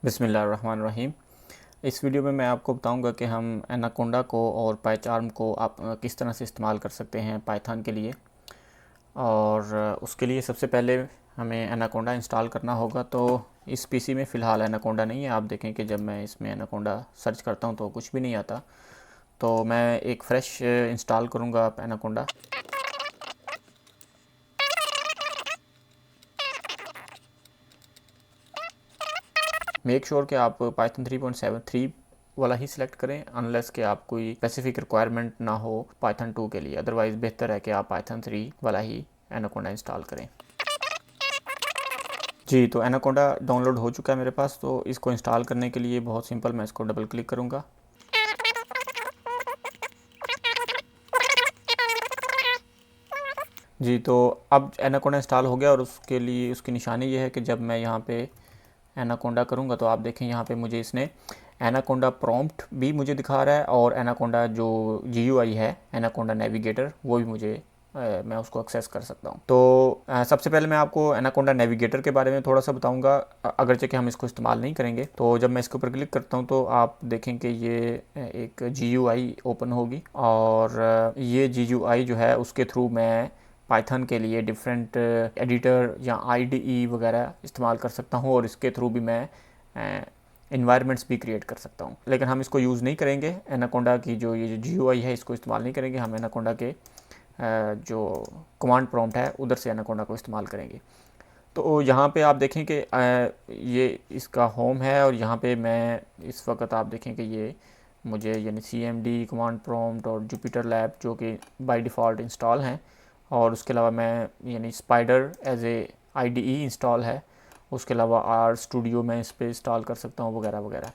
बिस्मिल्लाहिर्रहमानिर्रहीम। इस वीडियो में मैं आपको बताऊंगा कि हम एनाकोंडा को और पाइचार्म को आप किस तरह से इस्तेमाल कर सकते हैं पाइथन के लिए। और उसके लिए सबसे पहले हमें एनाकोंडा इंस्टॉल करना होगा। तो इस पीसी में फ़िलहाल एनाकोंडा नहीं है। आप देखें कि जब मैं इसमें एनाकोंडा सर्च करता हूं तो कुछ भी नहीं आता। तो मैं एक फ़्रेश इंस्टॉल करूंगा आप एनाकोंडा। मेक श्योर कि आप पाइथन 3.73 वाला ही सिलेक्ट करें, अनलेस कि आप कोई स्पेसिफिक रिक्वायरमेंट ना हो पाइथन 2 के लिए। अदरवाइज़ बेहतर है कि आप पाइथन 3 वाला ही एनाकोंडा इंस्टॉल करें। जी, तो एनाकोंडा डाउनलोड हो चुका है मेरे पास। तो इसको इंस्टॉल करने के लिए बहुत सिंपल, मैं इसको डबल क्लिक करूँगा। जी, तो अब एनाकोंडा इंस्टॉल हो गया और उसके लिए उसकी निशानी ये है कि जब मैं यहाँ पे एनाकोंडा करूँगा तो आप देखें यहाँ पे मुझे इसने एनाकोंडा प्रॉम्प्ट भी मुझे दिखा रहा है और एनाकोंडा जो GUI है एनाकोंडा नेविगेटर वो भी मुझे मैं उसको एक्सेस कर सकता हूँ। तो सबसे पहले मैं आपको एनाकोंडा नेविगेटर के बारे में थोड़ा सा बताऊँगा, अगरचे कि हम इसको इस्तेमाल नहीं करेंगे। तो जब मैं इसके ऊपर क्लिक करता हूँ तो आप देखें कि ये एक GUI ओपन होगी और ये GUI जो है उसके थ्रू मैं पाइथन के लिए डिफरेंट एडिटर या IDE वगैरह इस्तेमाल कर सकता हूँ और इसके थ्रू भी मैं इन्वायरमेंट्स भी क्रिएट कर सकता हूँ। लेकिन हम इसको यूज़ नहीं करेंगे, एनाकोंडा की जो ये जो GUI है इसको इस्तेमाल नहीं करेंगे। हम एनाकोंडा के जो कमांड प्रॉम्प्ट है उधर से एनाकोंडा को इस्तेमाल करेंगे। तो यहाँ पे आप देखें कि ये इसका होम है और यहाँ पे मैं इस वक्त आप देखें कि ये मुझे यानी CMD कमांड प्रॉम्प्ट और जुपिटर लैब जो कि बाय डिफ़ॉल्ट इंस्टॉल हैं, और उसके अलावा मैं यानी Spyder as a IDE install है। उसके अलावा आर स्टूडियो मैं इस पर इंस्टॉल कर सकता हूँ वगैरह वगैरह।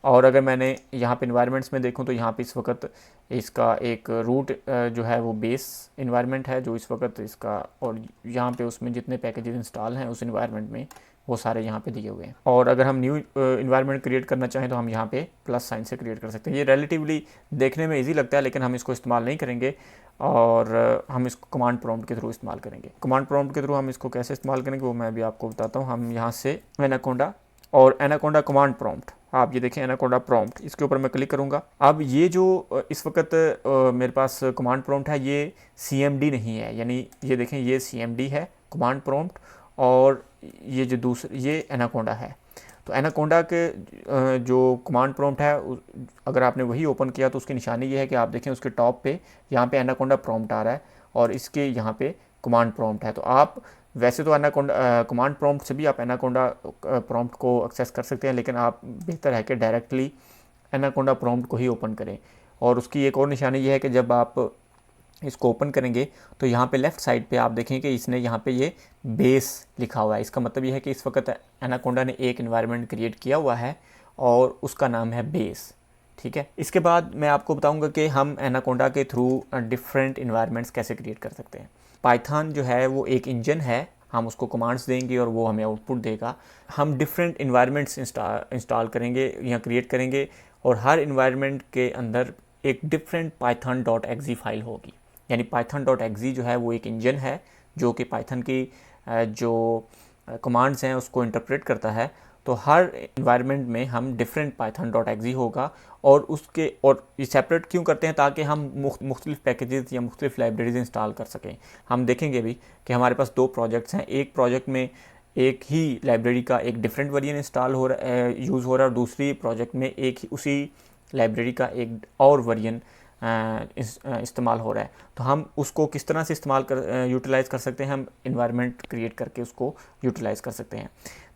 और अगर मैंने यहाँ पे इन्वायरमेंट्स में देखूँ तो यहाँ पे इस वक्त इसका एक रूट जो है वो बेस इन्वायरमेंट है जो इस वक्त इसका, और यहाँ पे उसमें जितने पैकेजेस इंस्टॉल हैं उस इन्वायरमेंट में वो सारे यहाँ पे दिए हुए हैं। और अगर हम न्यू इन्वायरमेंट क्रिएट करना चाहें तो हम यहाँ पे प्लस साइन से क्रिएट कर सकते हैं। ये रिलेटिवली देखने में ईजी लगता है लेकिन हम इसको इस्तेमाल नहीं करेंगे और हम इसको कमांड प्रॉम्प्ट के थ्रू इस्तेमाल करेंगे। कमांड प्रॉम्प्ट के थ्रू हम इसको कैसे इस्तेमाल करेंगे वो मैं अभी आपको बताता हूँ। हम यहाँ से एनाकोंडा और एनाकोंडा कमांड प्रॉम्प्ट, आप ये देखें एनाकोंडा प्रॉम्प्ट, इसके ऊपर मैं क्लिक करूँगा। अब ये जो इस वक्त मेरे पास कमांड प्रॉम्प्ट है ये CMD नहीं है, यानी ये देखें ये CMD है कमांड प्रॉम्प्ट और ये जो दूसरा ये एनाकोंडा है। तो एनाकोंडा के जो कमांड प्रॉम्प्ट है अगर आपने वही ओपन किया तो उसकी निशानी ये है कि आप देखें उसके टॉप पे यहाँ पे एनाकोंडा प्रॉम्प्ट आ रहा है और इसके यहाँ पे कमांड प्रॉम्प्ट है। तो आप वैसे तो एनाकोंडा कमांड प्रॉम्प्ट से भी आप एनाकोंडा प्रॉम्प्ट को एक्सेस कर सकते हैं, लेकिन आप बेहतर है कि डायरेक्टली एनाकोंडा प्रॉम्प्ट को ही ओपन करें। और उसकी एक और निशानी ये है कि जब आप इसको ओपन करेंगे तो यहाँ पे लेफ़्ट साइड पे आप देखें कि इसने यहाँ पे ये बेस लिखा हुआ है। इसका मतलब ये है कि इस वक्त एनाकोंडा ने एक इन्वायरमेंट क्रिएट किया हुआ है और उसका नाम है बेस। ठीक है, इसके बाद मैं आपको बताऊंगा कि हम एनाकोंडा के थ्रू डिफरेंट इन्वायरमेंट्स कैसे क्रिएट कर सकते हैं। पाइथन जो है वो एक इंजन है, हम उसको कमांड्स देंगे और वो हमें आउटपुट देगा। हम डिफरेंट इन्वायरमेंट्स इंस्टॉल करेंगे या क्रिएट करेंगे और हर इन्वायरमेंट के अंदर एक डिफरेंट python.exe फाइल होगी। यानी python.exe जो है वो एक इंजन है जो कि पाइथन की जो कमांड्स हैं उसको इंटरप्रेट करता है। तो हर इन्वायरमेंट में हम डिफरेंट python.exe होगा और उसके, और ये सेपरेट क्यों करते हैं ताकि हम मुख्तलिफ पैकेजेस या मुख्तलिफ लाइब्रेरीज इंस्टॉल कर सकें। हम देखेंगे भी कि हमारे पास दो प्रोजेक्ट्स हैं, एक प्रोजेक्ट में एक ही लाइब्रेरी का एक डिफरेंट वर्जन इंस्टॉल हो रहा है, यूज़ हो रहा है, और दूसरी प्रोजेक्ट में एक ही उसी लाइब्रेरी का एक और वर्जन इस्तेमाल हो रहा है। तो हम उसको किस तरह से इस्तेमाल कर यूटिलाइज़ कर सकते हैं, हम इन्वायरमेंट क्रिएट करके उसको यूटिलाइज़ कर सकते हैं।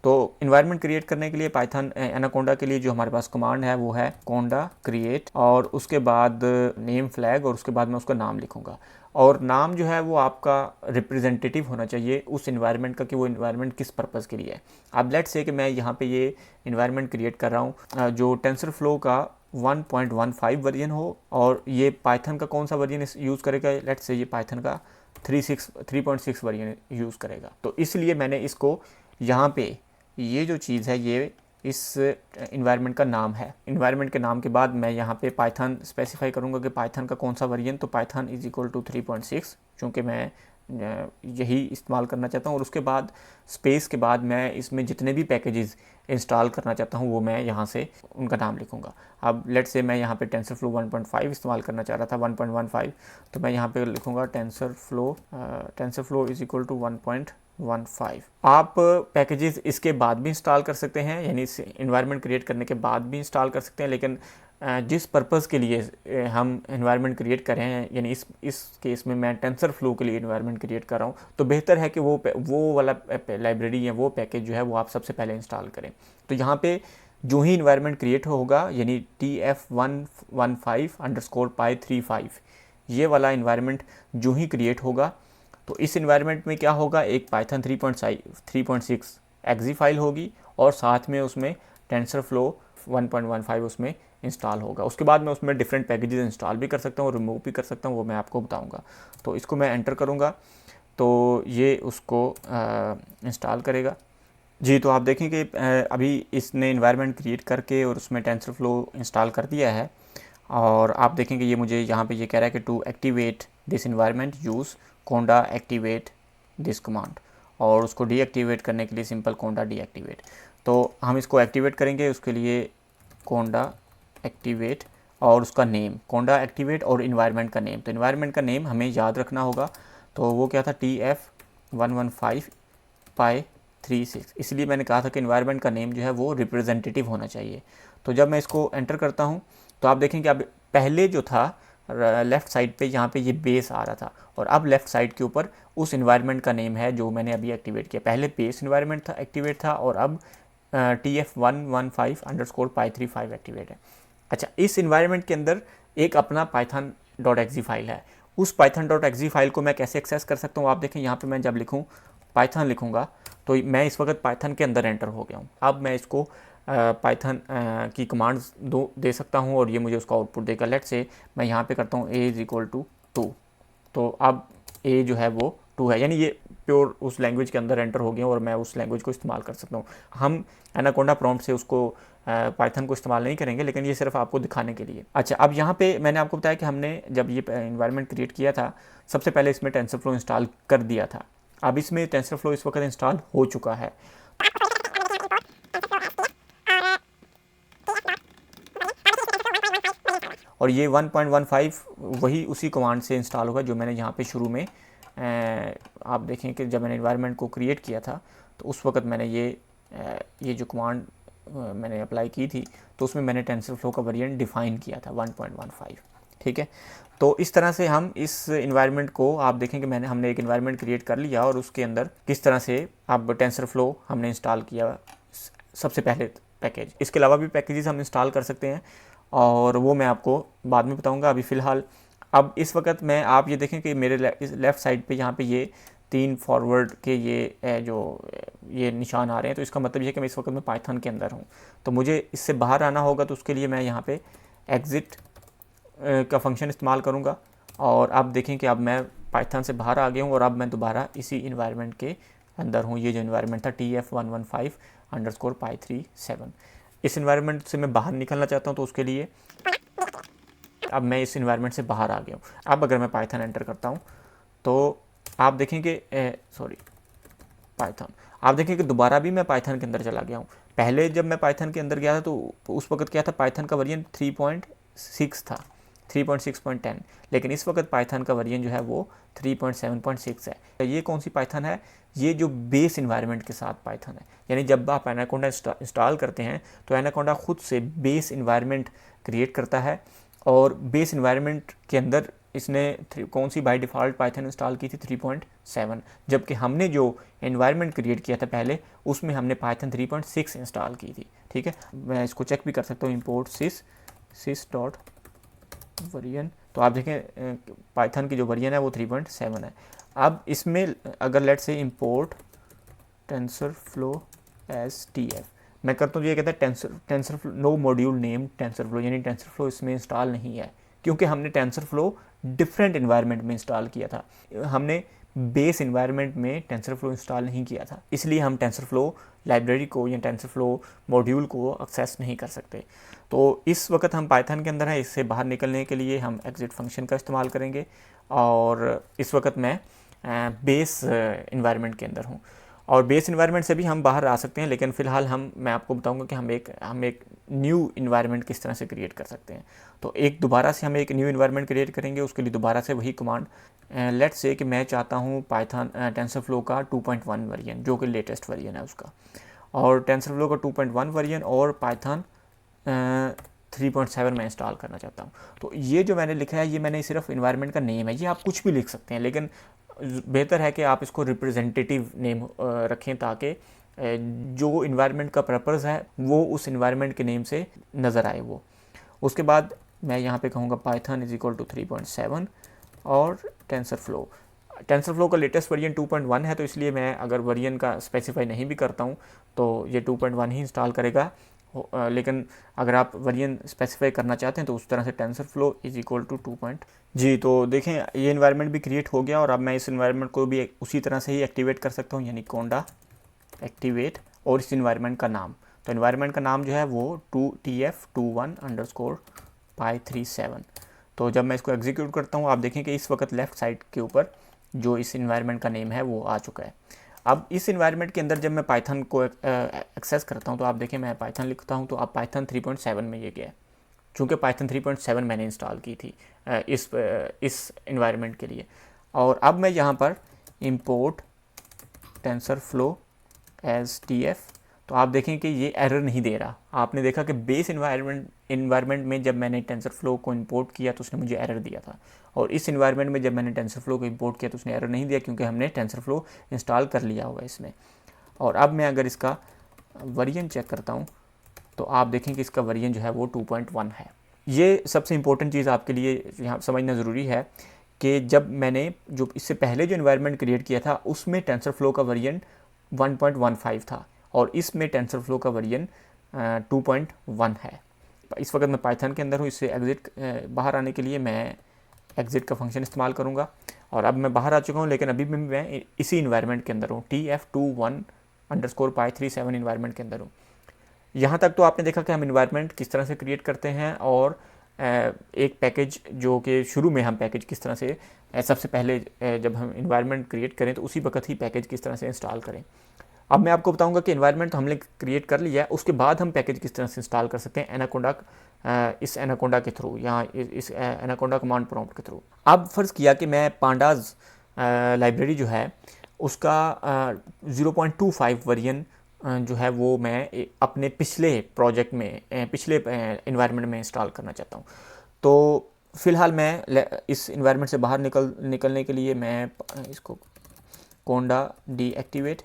तो इन्वायरमेंट क्रिएट करने के लिए पाइथन एनाकोंडा के लिए जो हमारे पास कमांड है वो है कोंडा क्रिएट और उसके बाद नेम फ्लैग और उसके बाद मैं उसका नाम लिखूँगा। और नाम जो है वो आपका रिप्रेजेंटेटिव होना चाहिए उस इन्वायरमेंट का कि वो इन्वायरमेंट किस पर्पज़ के लिए है। अब लेट्स से कि मैं यहाँ पे ये इन्वायरमेंट क्रिएट कर रहा हूँ जो टेंसरफ्लो का 1.15 वर्जन हो, और ये पाइथन का कौन सा वर्जन यूज़ करेगा, लेट्स से ये पाइथन का 3.6 वर्जन यूज़ करेगा। तो इसलिए मैंने इसको यहाँ पे ये जो चीज़ है ये इस इन्वायरमेंट का नाम है। इन्वायरमेंट के नाम के बाद मैं यहाँ पे पाइथन स्पेसिफाई करूँगा कि पाइथन का कौन सा वर्जन, तो पाइथन इज़ इक्वल टू 3.6 चूँकि मैं यही इस्तेमाल करना चाहता हूँ। और उसके बाद स्पेस के बाद मैं इसमें जितने भी पैकेजेस इंस्टॉल करना चाहता हूँ वो मैं यहाँ से उनका नाम लिखूँगा। अब लेट्स से मैं यहाँ पे टेंसरफ्लो 1.5 इस्तेमाल करना चाह रहा था, 1.15, तो मैं यहाँ पे लिखूँगा टेंसरफ्लो इज इक्वल टू 1.15। आप पैकेजेस इसके बाद भी इंस्टॉल कर सकते हैं, यानी इन्वायरमेंट क्रिएट करने के बाद भी इंस्टॉल कर सकते हैं, लेकिन जिस पर्पज़ के लिए हम इन्वायरमेंट क्रिएट कर रहे हैं, यानी इस केस में मैं टेंसरफ्लो के लिए इन्वायरमेंट क्रिएट कर रहा हूँ, तो बेहतर है कि वो वाला लाइब्रेरी या वो पैकेज जो है वो आप सबसे पहले इंस्टॉल करें। तो यहाँ पे जो ही इन्वायरमेंट क्रिएट होगा, यानी TF115_py35, ये वाला इन्वायरमेंट जो ही क्रिएट होगा, तो इस इन्वायरमेंट में क्या होगा, एक पाइथन 3.6 एक्जी फाइल होगी और साथ में उसमें टेंसरफ्लो 1.15 उसमें इंस्टॉल होगा। उसके बाद मैं उसमें डिफरेंट पैकेजेस इंस्टॉल भी कर सकता हूँ, रिमूव भी कर सकता हूँ, वो मैं आपको बताऊँगा। तो इसको मैं एंटर करूँगा तो ये उसको इंस्टॉल करेगा जी। तो आप देखें कि अभी इसने इन्वायरमेंट क्रिएट करके और उसमें टेंसरफ्लो इंस्टॉल कर दिया है, और आप देखेंगे ये मुझे यहाँ पे ये कह रहा है कि to activate this environment use conda activate this command, और उसको डीएक्टिवेट करने के लिए सिंपल कोंडा डीएक्टिवेट। तो हम इसको एक्टिवेट करेंगे, उसके लिए कोंडा एक्टिवेट और उसका नेम कोंडा एक्टिवेट और इन्वायरमेंट का नेम। तो इन्वायरमेंट का नेम हमें याद रखना होगा, तो वो क्या था, TF115_py36। इसलिए मैंने कहा था कि इन्वायरमेंट का नेम जो है वो रिप्रेजेंटेटिव होना चाहिए। तो जब मैं इसको एंटर करता हूँ तो आप देखें कि अब पहले जो था लेफ़्ट साइड पे यहाँ पे ये बेस आ रहा था, और अब लेफ़्ट साइड के ऊपर उस इन्वायरमेंट का नेम है जो मैंने अभी एक्टिवेट किया। पहले बेस इन्वायरमेंट था, एक्टिवेट था, और अब TF115_py35 एक्टिवेट है। अच्छा, इस इन्वायरमेंट के अंदर एक अपना python.exe फाइल है। उस python.exe फाइल को मैं कैसे एक्सेस कर सकता हूँ, आप देखें यहाँ पे मैं जब लिखूँ पाइथन लिखूँगा तो मैं इस वक्त पाइथन के अंदर एंटर हो गया हूँ। अब मैं इसको पाइथन की कमांड्स दे सकता हूँ और ये मुझे उसका आउटपुट देगा। लेट्स से मैं यहाँ पे करता हूँ a=2, तो अब a जो है वो 2 है, यानी ये प्योर उस लैंग्वेज के अंदर एंटर हो गया और मैं उस लैंग्वेज को इस्तेमाल कर सकता हूँ। हम एनाकोंडा प्रॉम्प्ट से उसको पाइथन को इस्तेमाल नहीं करेंगे, लेकिन ये सिर्फ आपको दिखाने के लिए। अच्छा, अब यहाँ पे मैंने आपको बताया कि हमने जब ये इन्वायरमेंट क्रिएट किया था, सबसे पहले इसमें टेंसरफ्लो इंस्टॉल कर दिया था। अब इसमें टेंसरफ्लो इस वक्त इंस्टॉल हो चुका है। और ये 1.15 वही उसी कमांड से इंस्टॉल होगा जो मैंने यहाँ पे शुरू में आप देखें कि जब मैंने इन्वायरमेंट को क्रिएट किया था तो उस वक्त मैंने ये जो कमांड मैंने अप्लाई की थी तो उसमें मैंने टेंसरफ्लो का वेरिएंट डिफ़ाइन किया था 1.15। ठीक है, तो इस तरह से हम इस इन्वायरमेंट को, आप देखें कि हमने एक इन्वायरमेंट क्रिएट कर लिया और उसके अंदर किस तरह से अब टेंसरफ्लो हमने इंस्टॉल किया सबसे पहले पैकेज। इसके अलावा भी पैकेजेस हम इंस्टॉल कर सकते हैं और वो मैं आपको बाद में बताऊंगा। अभी फ़िलहाल अब इस वक्त मैं, आप ये देखें कि मेरे लेफ़्ट साइड पे यहाँ पे ये 3 फॉरवर्ड के ये निशान आ रहे हैं, तो इसका मतलब ये है कि मैं इस वक्त में पाइथन के अंदर हूँ। तो मुझे इससे बाहर आना होगा, तो उसके लिए मैं यहाँ पे एग्ज़िट का फंक्शन इस्तेमाल करूँगा और आप देखें कि अब मैं पाइथन से बाहर आ गया हूँ और अब मैं दोबारा इसी इन्वायरमेंट के अंदर हूँ। ये जो इन्वायरमेंट था TF115_py37, इस इन्वायरमेंट से मैं बाहर निकलना चाहता हूँ, तो उसके लिए अब मैं इस इन्वायरमेंट से बाहर आ गया हूँ। अब अगर मैं पाइथन एंटर करता हूँ तो आप देखेंगे पाइथन, आप देखें कि दोबारा भी मैं पाइथन के अंदर चला गया हूँ। पहले जब मैं पाइथन के अंदर गया था तो उस वक्त क्या था, पाइथन का वर्जन 3.6 था, 3.6.10, लेकिन इस वक्त पाइथन का वर्जन जो है वो 3.7.6 है। ये कौन सी पाइथन है, ये जो बेस इन्वायरमेंट के साथ पाइथन है। यानी जब आप एनाकोंडा इंस्टॉल करते हैं तो एनाकोंडा खुद से बेस इन्वायरमेंट क्रिएट करता है और बेस इन्वायरमेंट के अंदर इसने कौन सी बाय डिफ़ॉल्ट पाइथन इंस्टॉल की थी 3.7, जबकि हमने जो एनवायरनमेंट क्रिएट किया था पहले उसमें हमने पाइथन 3.6 इंस्टॉल की थी। ठीक है, मैं इसको चेक भी कर सकता हूँ, इंपोर्ट sys.variant, तो आप देखें पाइथन की जो वर्जन है वो 3.7 है। अब इसमें अगर लेट से इंपोर्ट टेंसरफ्लो एज TF मैं करता हूँ, ये कहता है TensorFlow no module name TensorFlow, यानी टेंसरफ्लो इसमें इंस्टॉल नहीं है क्योंकि हमने टेंसरफ्लो डिफरेंट इन्वायरमेंट में इंस्टॉल किया था। हमने बेस इन्वायरमेंट में टेंसरफ्लो इंस्टॉल नहीं किया था, इसलिए हम टेंसरफ्लो लाइब्रेरी को या टेंसरफ्लो मॉड्यूल को एक्सेस नहीं कर सकते। तो इस वक्त हम पाइथन के अंदर हैं, इससे बाहर निकलने के लिए हम एग्जिट फंक्शन का इस्तेमाल करेंगे और इस वक्त मैं बेस इन्वायरमेंट के अंदर हूँ। और बेस इन्वायरमेंट से भी हम बाहर आ सकते हैं, लेकिन फ़िलहाल मैं आपको बताऊंगा कि हम एक न्यू इन्वायरमेंट किस तरह से क्रिएट कर सकते हैं। तो एक दोबारा से हम एक न्यू इन्वायरमेंट क्रिएट करेंगे, उसके लिए दोबारा से वही कमांड, लेट्स से कि मैं चाहता हूँ पाइथन टेंसरफ्लो का 2.1 वर्जन, जो कि लेटेस्ट वर्जन है उसका, और टेंसरफ्लो का 2.1 वर्जन और पाइथन 3.7 मैं इंस्टॉल करना चाहता हूँ। तो ये जो मैंने लिखा है ये मैंने सिर्फ इन्वायरमेंट का नेम है, ये आप कुछ भी लिख सकते हैं, लेकिन बेहतर है कि आप इसको रिप्रेजेंटेटिव नेम रखें, ताकि जो इन्वायरमेंट का पर्पज़ है वो उस इन्वायरमेंट के नेम से नज़र आए वो। उसके बाद मैं यहाँ पे कहूँगा पाइथन इज इक्वल टू 3.7 और टेंसरफ्लो का लेटेस्ट वर्जन 2.1 है, तो इसलिए मैं अगर वर्जन का स्पेसिफाई नहीं भी करता हूँ तो ये 2.1 ही इंस्टॉल करेगा। लेकिन अगर आप वर्जन स्पेसिफाई करना चाहते हैं तो उस तरह से टेंसरफ्लो इज इक्वल टू 2. जी, तो देखें ये इन्वायरमेंट भी क्रिएट हो गया, और अब मैं इस इन्वायरमेंट को भी उसी तरह से ही एक्टिवेट कर सकता हूँ, यानी कोंडा एक्टिवेट और इस इन्वायरमेंट का नाम। तो इन्वायरमेंट का नाम जो है वो TF21_py37। तो जब मैं इसको एग्जीक्यूट करता हूँ आप देखें कि इस वक्त लेफ़्ट साइड के ऊपर जो इस इन्वायरमेंट का नेम है वो आ चुका है। अब इस इन्वायरमेंट के अंदर जब मैं पाइथन को एक्सेस करता हूँ तो आप देखें मैं पाइथन लिखता हूँ तो अब पाइथन 3.7 में ये गया है, चूँकि पाइथन 3.7 मैंने इंस्टॉल की थी इस इन्वायरमेंट के लिए। और अब मैं यहाँ पर इंपोर्ट टेंसरफ्लो एज TF, तो आप देखें कि ये एरर नहीं दे रहा। आपने देखा कि बेस इन्वायरमेंट में जब मैंने टेंसरफ्लो को इंपोर्ट किया तो उसने मुझे एरर दिया था, और इस इन्वायरमेंट में जब मैंने टेंसरफ्लो को इंपोर्ट किया तो उसने एरर नहीं दिया, क्योंकि हमने टेंसरफ्लो इंस्टॉल कर लिया होगा इसमें। और अब मैं अगर इसका वर्जन चेक करता हूँ तो आप देखें कि इसका वर्जन जो है वो 2.1 है। ये सबसे इम्पोर्टेंट चीज़ आपके लिए यहाँ समझना ज़रूरी है कि जब मैंने जो इससे पहले जो इन्वायरमेंट क्रिएट किया था उसमें टेंसरफ्लो का वर्जन 1.15 था, और इसमें टेंसरफ्लो का वर्जन 2.1 है। इस वक्त मैं पाइथन के अंदर हूँ, इससे एग्ज़िट बाहर आने के लिए मैं एग्ज़िट का फंक्शन इस्तेमाल करूँगा, और अब मैं बाहर आ चुका हूँ, लेकिन अभी भी मैं इसी इन्वायरमेंट के अंदर हूँ, TF21_py37 इन्वायरमेंट के अंदर हूँ। यहाँ तक तो आपने देखा कि हम इन्वायरमेंट किस तरह से क्रिएट करते हैं, और एक पैकेज जो कि शुरू में हम पैकेज किस तरह से सबसे पहले जब हम इन्वायरमेंट क्रिएट करें तो उसी वक्त ही पैकेज किस तरह से इंस्टॉल करें। अब मैं आपको बताऊंगा कि इन्वायरमेंट तो हमने क्रिएट कर लिया है, उसके बाद हम पैकेज किस तरह से इंस्टॉल कर सकते हैं एनाकोंडा इस एनाकोंडा के थ्रू, या इस एनाकोंडा कमांड प्रॉम्प्ट के थ्रू। अब फ़र्ज़ किया कि मैं पांडाज लाइब्रेरी जो है उसका 0.25 वर्जन जो है वो मैं अपने पिछले प्रोजेक्ट में पिछले इन्वायरमेंट में इंस्टॉल करना चाहता हूँ। तो फ़िलहाल मैं इस इन्वायरमेंट से बाहर निकलने के लिए मैं इसको कोंडा डीएक्टिवेट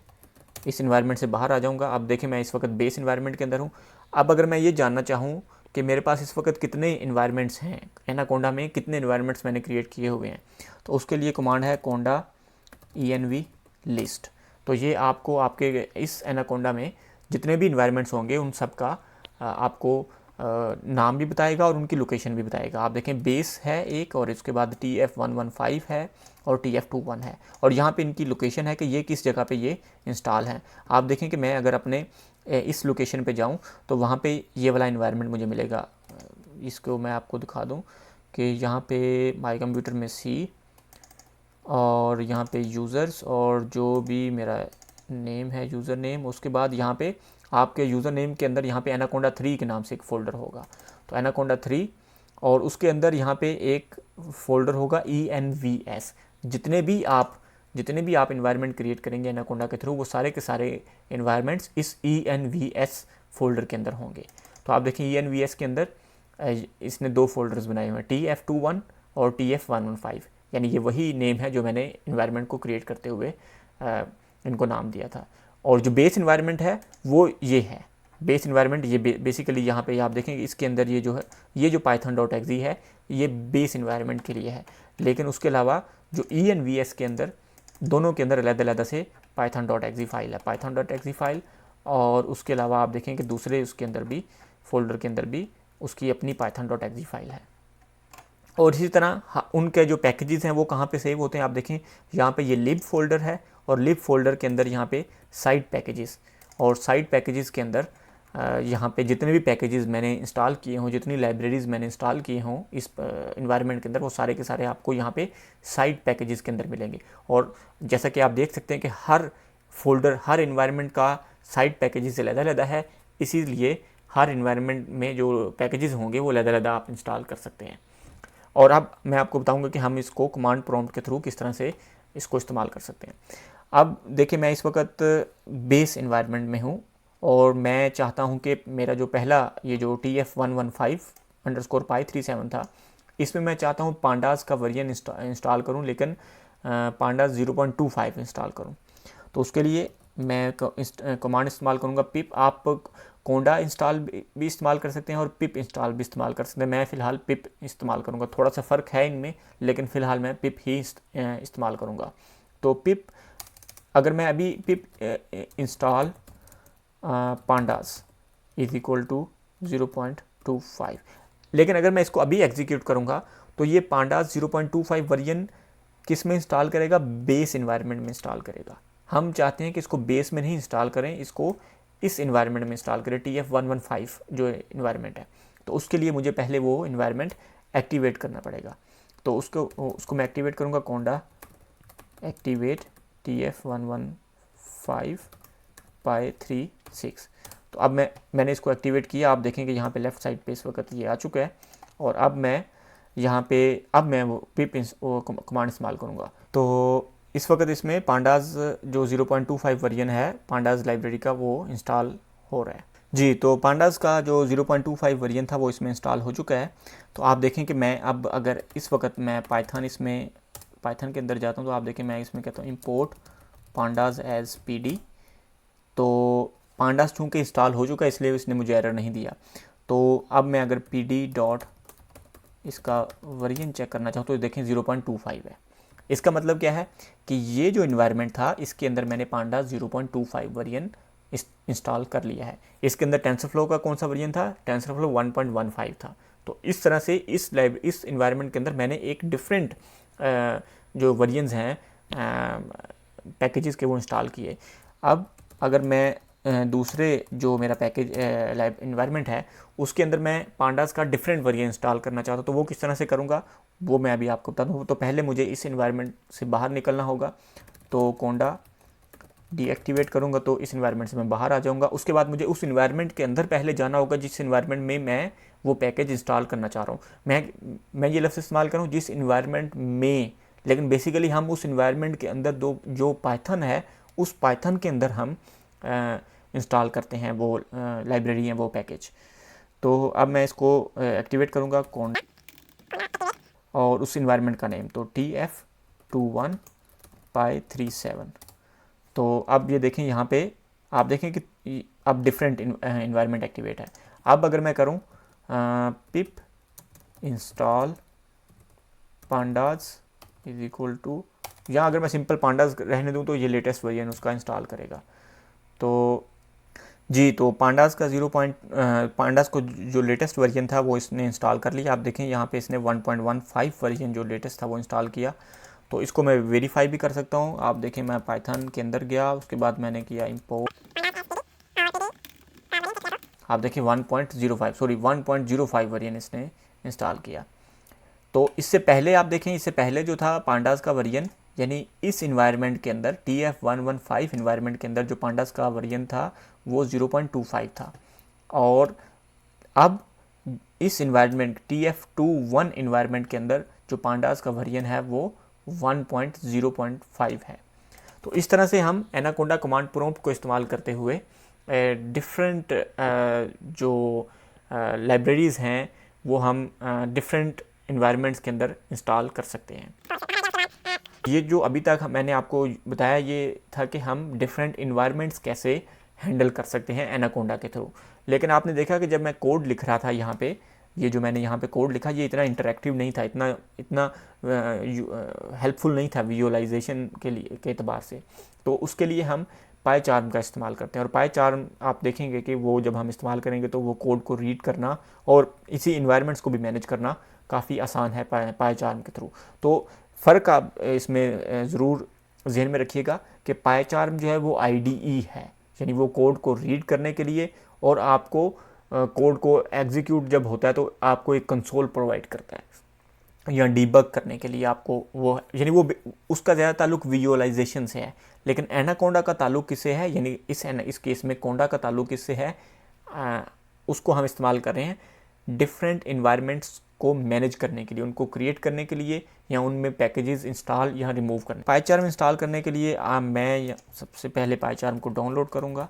इस इन्वायरमेंट से बाहर आ जाऊंगा। अब देखें मैं इस वक्त बेस इन्वायरमेंट के अंदर हूँ। अब अगर मैं ये जानना चाहूँ कि मेरे पास इस वक्त कितने इन्वायरमेंट्स हैं, एनाकोंडा में कितने इन्वायरमेंट्स मैंने क्रिएट किए हुए हैं, तो उसके लिए कमांड है कोंडा env लिस्ट। तो ये आपको आपके इस एनाकोंडा में जितने भी इन्वायरमेंट्स होंगे उन सब का आपको नाम भी बताएगा और उनकी लोकेशन भी बताएगा। आप देखें बेस है एक, और इसके बाद TF115 है और TF21 है, और यहाँ पे इनकी लोकेशन है कि ये किस जगह पे ये इंस्टॉल है। आप देखें कि मैं अगर अपने इस लोकेशन पे जाऊँ तो वहाँ पे ये वाला इन्वायरमेंट मुझे मिलेगा। इसको मैं आपको दिखा दूँ कि यहाँ पे माई कंप्यूटर में C, और यहाँ पे यूज़र्स, और जो भी मेरा नेम है यूज़र नेम, उसके बाद यहाँ पे आपके यूज़र नेम के अंदर यहाँ पे एनाकोंडा 3 के नाम से एक फ़ोल्डर होगा, तो एनाकोंडा 3, और उसके अंदर यहाँ पे एक फ़ोल्डर होगा ENVS। जितने भी आप इन्वायरमेंट क्रिएट करेंगे एनाकोंडा के थ्रू वो सारे के सारे इन्वायरमेंट्स इस ENVS फ़ोल्डर के अंदर होंगे। तो आप देखें ENVS के अंदर इसने 2 फ़ोल्डर्स बनाए हुए हैं, TF21 और TF115, यानी ये वही नेम है जो मैंने इन्वायरमेंट को क्रिएट करते हुए इनको नाम दिया था। और जो बेस इन्वायरमेंट है वो ये है, बेस इन्वायरमेंट ये बेसिकली यहाँ पे आप देखेंगे इसके अंदर ये जो है ये जो python.exe है ये बेस इन्वायरमेंट के लिए है, लेकिन उसके अलावा जो ENVS के अंदर दोनों के अंदर अलग-अलग से python.exe फाइल है, python.exe फाइल, और उसके अलावा आप देखें कि दूसरे उसके अंदर भी फ़ोल्डर के अंदर भी उसकी अपनी python.exe फाइल है। और इसी तरह उनके जो पैकेजेस हैं वो कहाँ पे सेव होते हैं, आप देखें यहाँ पे ये लिब फोल्डर है, और लिब फोल्डर के अंदर यहाँ पे साइड पैकेजेस, और साइड पैकेजेस के अंदर यहाँ पे जितने भी पैकेजेस मैंने इंस्टॉल किए हों, जितनी लाइब्रेरीज़ मैंने इंस्टॉल किए हों इस इन्वायरमेंट के अंदर, वो सारे के सारे आपको यहाँ पे साइड पैकेजेस के अंदर मिलेंगे। और जैसा कि आप देख सकते हैं कि हर फ़ोल्डर हर इन्वायरमेंट का साइड पैकेजेस से अलग है, इसीलिए हर इन्वायरमेंट में जो पैकेजेस होंगे वो अलग आप इंस्टॉल कर सकते हैं। और अब मैं आपको बताऊंगा कि हम इसको कमांड प्रॉम्प्ट के थ्रू किस तरह से इसको इस्तेमाल कर सकते हैं। अब देखिए, मैं इस वक्त बेस इन्वायरमेंट में हूँ और मैं चाहता हूँ कि मेरा जो पहला ये जो TF115_py37 था, इसमें मैं चाहता हूँ पांडास का वर्जन इंस्टॉल करूँ, लेकिन पांडास 0.25 इंस्टॉल करूँ। तो उसके लिए मैं कमांड इस्तेमाल करूँगा पिप। आप कोंडा इंस्टॉल भी इस्तेमाल कर सकते हैं और पिप इंस्टॉल भी इस्तेमाल कर सकते हैं। मैं फ़िलहाल पिप इस्तेमाल करूँगा, थोड़ा सा फ़र्क है इनमें, लेकिन फ़िलहाल मैं पिप ही इस्तेमाल करूँगा। तो पिप, अगर मैं अभी pip install pandas is equal to 0.25, लेकिन अगर मैं इसको अभी एग्जीक्यूट करूँगा तो ये पांडास 0.25 वर्जन किस में इंस्टॉल करेगा? बेस इन्वायरमेंट में इंस्टॉल करेगा। हम चाहते हैं कि इसको बेस में नहीं इंस्टॉल करें, इसको इस इन्वायरमेंट में इंस्टॉल करें, TF115 जो इन्वायरमेंट है। तो उसके लिए मुझे पहले वो इन्वायरमेंट एक्टिवेट करना पड़ेगा। तो उसको मैं एक्टिवेट करूँगा, कोंडा एक्टिवेट TF115_py36। तो अब मैंने इसको एक्टिवेट किया। आप देखेंगे यहाँ पे लेफ़्ट साइड पे इस वक्त ये आ चुका है। और अब मैं यहाँ पे वो पिप कमांड इस्तेमाल करूँगा। तो इस वक्त इसमें पांडास जो 0.25 वर्जन है पांडास लाइब्रेरी का, वो इंस्टॉल हो रहा है। जी, तो पांडास का जो 0.25 वर्जन था वो इसमें इंस्टॉल हो चुका है। तो आप देखें कि मैं अब अगर इस वक्त मैं पाइथन के अंदर जाता हूँ तो आप देखें मैं इसमें कहता हूँ इम्पोर्ट पांडास एज PD। तो पांडास चूँकि इंस्टॉल हो चुका है इसलिए इसने मुझे एरर नहीं दिया। तो अब मैं अगर PD डॉट इसका वर्जन चेक करना चाहूँ तो देखें 0.25 है। इसका मतलब क्या है कि ये जो इन्वायरमेंट था इसके अंदर मैंने पांडास 0.25 वर्जन इंस्टॉल कर लिया है। इसके अंदर टेंसरफ्लो का कौन सा वर्जन था? टेंसरफ्लो 1.15 था। तो इस तरह से इस इन्वायरमेंट के अंदर मैंने एक डिफरेंट जो वर्जन्स हैं पैकेजेस के वो इंस्टॉल किए। अब अगर मैं दूसरे जो मेरा पैकेज इन्वायरमेंट है उसके अंदर मैं पांडास का डिफरेंट वर्जन इंस्टॉल करना चाहता हूँ, तो वो किस तरह से करूँगा वो मैं अभी आपको बता दूँ। तो पहले मुझे इस इन्वायरमेंट से बाहर निकलना होगा। तो कोंडा डीएक्टिवेट करूँगा तो इस इन्वायरमेंट से मैं बाहर आ जाऊँगा। उसके बाद मुझे उस इन्वायरमेंट के अंदर पहले जाना होगा जिस इन्वायरमेंट में मैं वो पैकेज इंस्टॉल करना चाह रहा हूँ। मैं ये लफ्ज़ इस्तेमाल करूँ जिस इन्वायरमेंट में, लेकिन बेसिकली हम उस इन्वायरमेंट के अंदर जो पाइथन है उस पाइथन के अंदर हम इंस्टॉल करते हैं वो लाइब्रेरी है, वो पैकेज। तो अब मैं इसको एक्टिवेट करूँगा और उस इन्वायरमेंट का नेम तो TF21_py37। तो अब ये देखें यहाँ पे आप देखें कि अब डिफरेंट इन्वायरमेंट एक्टिवेट है। अब अगर मैं करूँ pip install pandas is equal to, या अगर मैं सिंपल पांडास रहने दूँ तो ये लेटेस्ट वर्जन उसका इंस्टॉल करेगा। तो जी, तो पांडास को जो लेटेस्ट वर्जन था वो इसने इंस्टॉल कर लिया। आप देखें यहाँ पे इसने 1.15 वर्जन जो लेटेस्ट था वो इंस्टॉल किया। तो इसको मैं वेरीफाई भी कर सकता हूँ। आप देखें मैं पाइथन के अंदर गया, उसके बाद मैंने किया इंपोर्ट, आप देखिए 1.05 वर्जन इसने इंस्टॉल किया। तो इससे पहले आप देखें, इससे पहले जो था पांडास का वर्जन, यानी इस इन्वायरमेंट के अंदर TF115 इन्वायरमेंट के अंदर जो पांडास का वर्जन था वो 0.25 था। और अब इस इन्वायरमेंट TF21 इन्वायरमेंट के अंदर जो पांडास का वर्जन है वो 1.0.5 है। तो इस तरह से हम एनाकोंडा कमांड प्रॉम्प्ट को इस्तेमाल करते हुए डिफरेंट जो लाइब्रेरीज़ हैं वो हम डिफरेंट इन्वायरमेंट्स के अंदर इंस्टॉल कर सकते हैं। ये जो अभी तक मैंने आपको बताया ये था कि हम डिफरेंट इन्वायरमेंट्स कैसे हैंडल कर सकते हैं एनाकोंडा के थ्रू। लेकिन आपने देखा कि जब मैं कोड लिख रहा था यहाँ पे, ये जो मैंने यहाँ पे कोड लिखा ये इतना इंटरेक्टिव नहीं था, इतना हेल्पफुल नहीं था विजुअलाइजेशन के एतबार से। तो उसके लिए हम पाई चार्म का इस्तेमाल करते हैं। और पाई चार्म आप देखेंगे कि वो जब हम इस्तेमाल करेंगे तो वो कोड को रीड करना और इसी इन्वायरमेंट्स को भी मैनेज करना काफ़ी आसान है पाई चार्म के थ्रू। तो फ़र्क आप इसमें ज़रूर जहन में रखिएगा कि पाई चार्म जो है वो IDE है, यानी वो कोड को रीड करने के लिए और आपको कोड को एग्जीक्यूट जब होता है तो आपको एक कंसोल प्रोवाइड करता है। या डीबग करने के लिए आपको वो, यानी वो उसका ज़्यादा ताल्लुक विजुअलाइजेशन से है। लेकिन एनाकोंडा का ताल्लुक किससे है, यानी इस केस में कोंडा का ताल्लुक किससे है, उसको हम इस्तेमाल कर रहे हैं डिफरेंट इन्वायरमेंट्स को मैनेज करने के लिए, उनको क्रिएट करने के लिए, या उनमें पैकेजेस इंस्टॉल या रिमूव करने। पाईचार्म इंस्टॉल करने के लिए मैं सबसे पहले पाईचार्म को डाउनलोड करूँगा।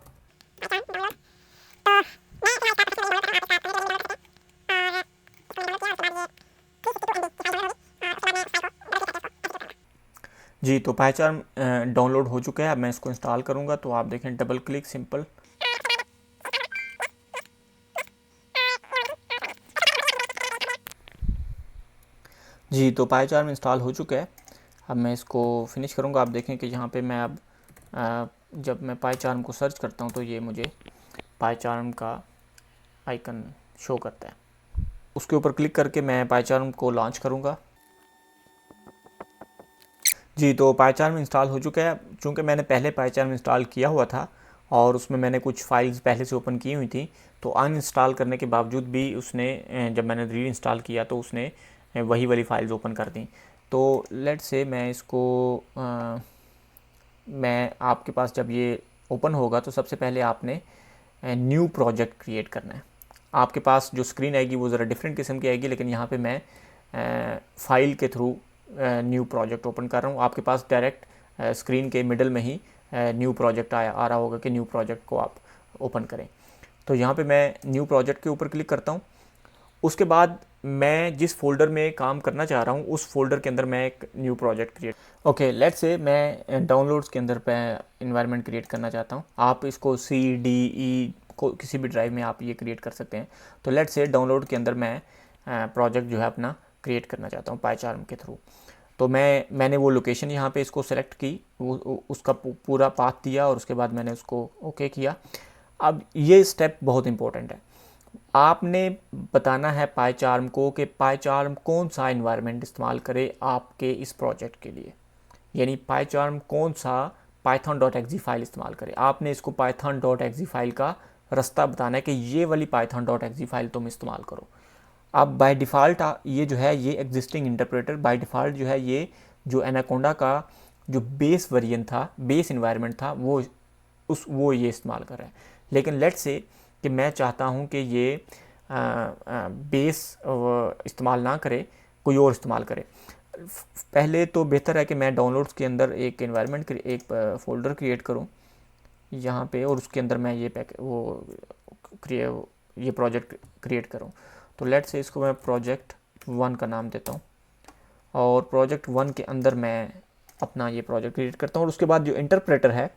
जी, तो पाईचार्म डाउनलोड हो चुका है। अब मैं इसको इंस्टॉल करूँगा, तो आप देखें डबल क्लिक सिंपल। जी, तो पाईचार्म इंस्टॉल हो चुका है। अब मैं इसको फिनिश करूँगा। आप देखें कि यहाँ पे मैं अब जब मैं पाईचार्म को सर्च करता हूँ तो ये मुझे पाईचार्म का आइकन शो करता है। उसके ऊपर क्लिक करके मैं पाईचार्म को लॉन्च करूँगा। जी, तो पाईचार्म इंस्टॉल हो चुका है। चूँकि मैंने पहले पाईचार्म इंस्टॉल किया हुआ था और उसमें मैंने कुछ फाइल्स पहले से ओपन की हुई थी, तो अनइंस्टॉल करने के बावजूद भी उसने, जब मैंने री इंस्टॉल किया तो उसने वही वाली फाइल्स ओपन कर दी। तो लेट्स से मैं इसको मैं आपके पास जब ये ओपन होगा तो सबसे पहले आपने न्यू प्रोजेक्ट क्रिएट करना है। आपके पास जो स्क्रीन आएगी वो ज़रा डिफरेंट किस्म की आएगी, लेकिन यहाँ पे मैं फाइल के थ्रू न्यू प्रोजेक्ट ओपन कर रहा हूँ। आपके पास डायरेक्ट स्क्रीन के मिडल में ही न्यू प्रोजेक्ट आ रहा होगा कि न्यू प्रोजेक्ट को आप ओपन करें। तो यहाँ पे मैं न्यू प्रोजेक्ट के ऊपर क्लिक करता हूँ। उसके बाद मैं जिस फोल्डर में काम करना चाह रहा हूँ उस फोल्डर के अंदर मैं एक new project create, okay let's say मैं डाउनलोड्स के अंदर पे इन्वायरमेंट क्रिएट करना चाहता हूँ। आप इसको C, D, E को किसी भी ड्राइव में आप ये क्रिएट कर सकते हैं। तो लेट्स से डाउनलोड के अंदर मैं प्रोजेक्ट जो है अपना क्रिएट करना चाहता हूँ पाईचार्म के थ्रू। तो मैंने वो लोकेशन यहाँ पे इसको सेलेक्ट की, उसका पूरा पाथ दिया और उसके बाद मैंने उसको ओके किया। अब ये स्टेप बहुत इंपॉर्टेंट है। आपने बताना है पाईचार्म को कि पाईचार्म कौन सा इन्वायरमेंट इस्तेमाल करे आपके इस प्रोजेक्ट के लिए, यानी पाईचार्म कौन सा python.exe फाइल इस्तेमाल करे। आपने इसको python.exe फाइल का रास्ता बताना है कि ये वाली python.exe फाइल तुम इस्तेमाल करो। अब बाय डिफ़ॉल्ट ये जो है ये एग्जिस्टिंग इंटरप्रेटर बाय डिफ़ॉल्ट जो है ये जो एनाकोंडा का जो बेस वेरिएंट था, बेस इन्वायरमेंट था, वो ये इस्तेमाल कर रहा है। लेकिन लेट्स से कि मैं चाहता हूँ कि ये बेस इस्तेमाल ना करे, कोई और इस्तेमाल करे। पहले तो बेहतर है कि मैं डाउनलोड्स के अंदर एक इन्वायरमेंट एक फ़ोल्डर क्रिएट करूँ यहाँ पे, और उसके अंदर मैं ये ये प्रोजेक्ट क्रिएट करूँ। तो लेट्स से इसको मैं प्रोजेक्ट 1 का नाम देता हूँ, और प्रोजेक्ट 1 के अंदर मैं अपना ये प्रोजेक्ट क्रिएट करता हूँ। और उसके बाद जो इंटरप्रेटर है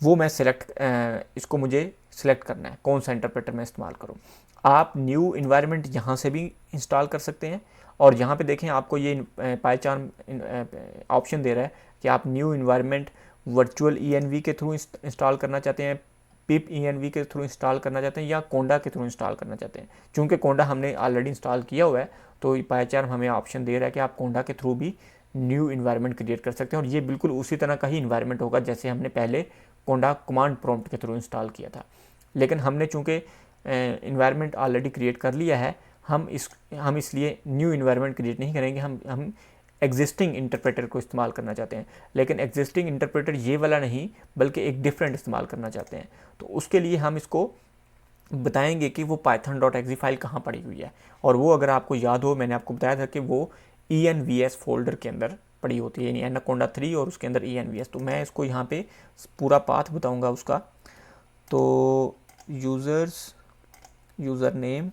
वो मैं इसको मुझे सिलेक्ट करना है कौन सा इंटरप्रेटर मैं इस्तेमाल करूँ। आप न्यू इन्वायरमेंट यहाँ से भी इंस्टॉल कर सकते हैं, और यहाँ पे देखें आपको ये पाईचार्म ऑप्शन दे रहा है कि आप न्यू इन्वायरमेंट वर्चुअल ENV के थ्रू इंस्टॉल करना चाहते हैं, पिप ENV के थ्रू इंस्टॉल करना चाहते हैं, या कोंडा के थ्रू इंस्टॉल करना चाहते हैं। चूँकि कोंडा हमने ऑलरेडी इंस्टॉल किया हुआ है तो पाईचार्म हमें ऑप्शन दे रहा है कि आप कोंडा के थ्रू भी न्यू इन्वायरमेंट क्रिएट कर सकते हैं, और ये बिल्कुल उसी तरह का ही इन्वायरमेंट होगा जैसे हमने पहले कोंडा कमांड प्रॉम्प्ट के थ्रू इंस्टॉल किया था। लेकिन हमने चूँकि इन्वायरमेंट ऑलरेडी क्रिएट कर लिया है, हम इसलिए न्यू इन्वायरमेंट क्रिएट नहीं करेंगे, हम एग्जिस्टिंग इंटरप्रेटर को इस्तेमाल करना चाहते हैं। लेकिन एग्जिस्टिंग इंटरप्रेटर ये वाला नहीं बल्कि एक डिफरेंट इस्तेमाल करना चाहते हैं। तो उसके लिए हम इसको बताएंगे कि वो python.exe फाइल कहाँ पड़ी हुई है, और वो अगर आपको याद हो मैंने आपको बताया था कि वो envs फोल्डर के अंदर पड़ी होती है, यानी एनाकोंडा 3 और उसके अंदर envs। तो मैं इसको यहाँ पे पूरा पाथ बताऊँगा उसका। तो यूज़र नेम,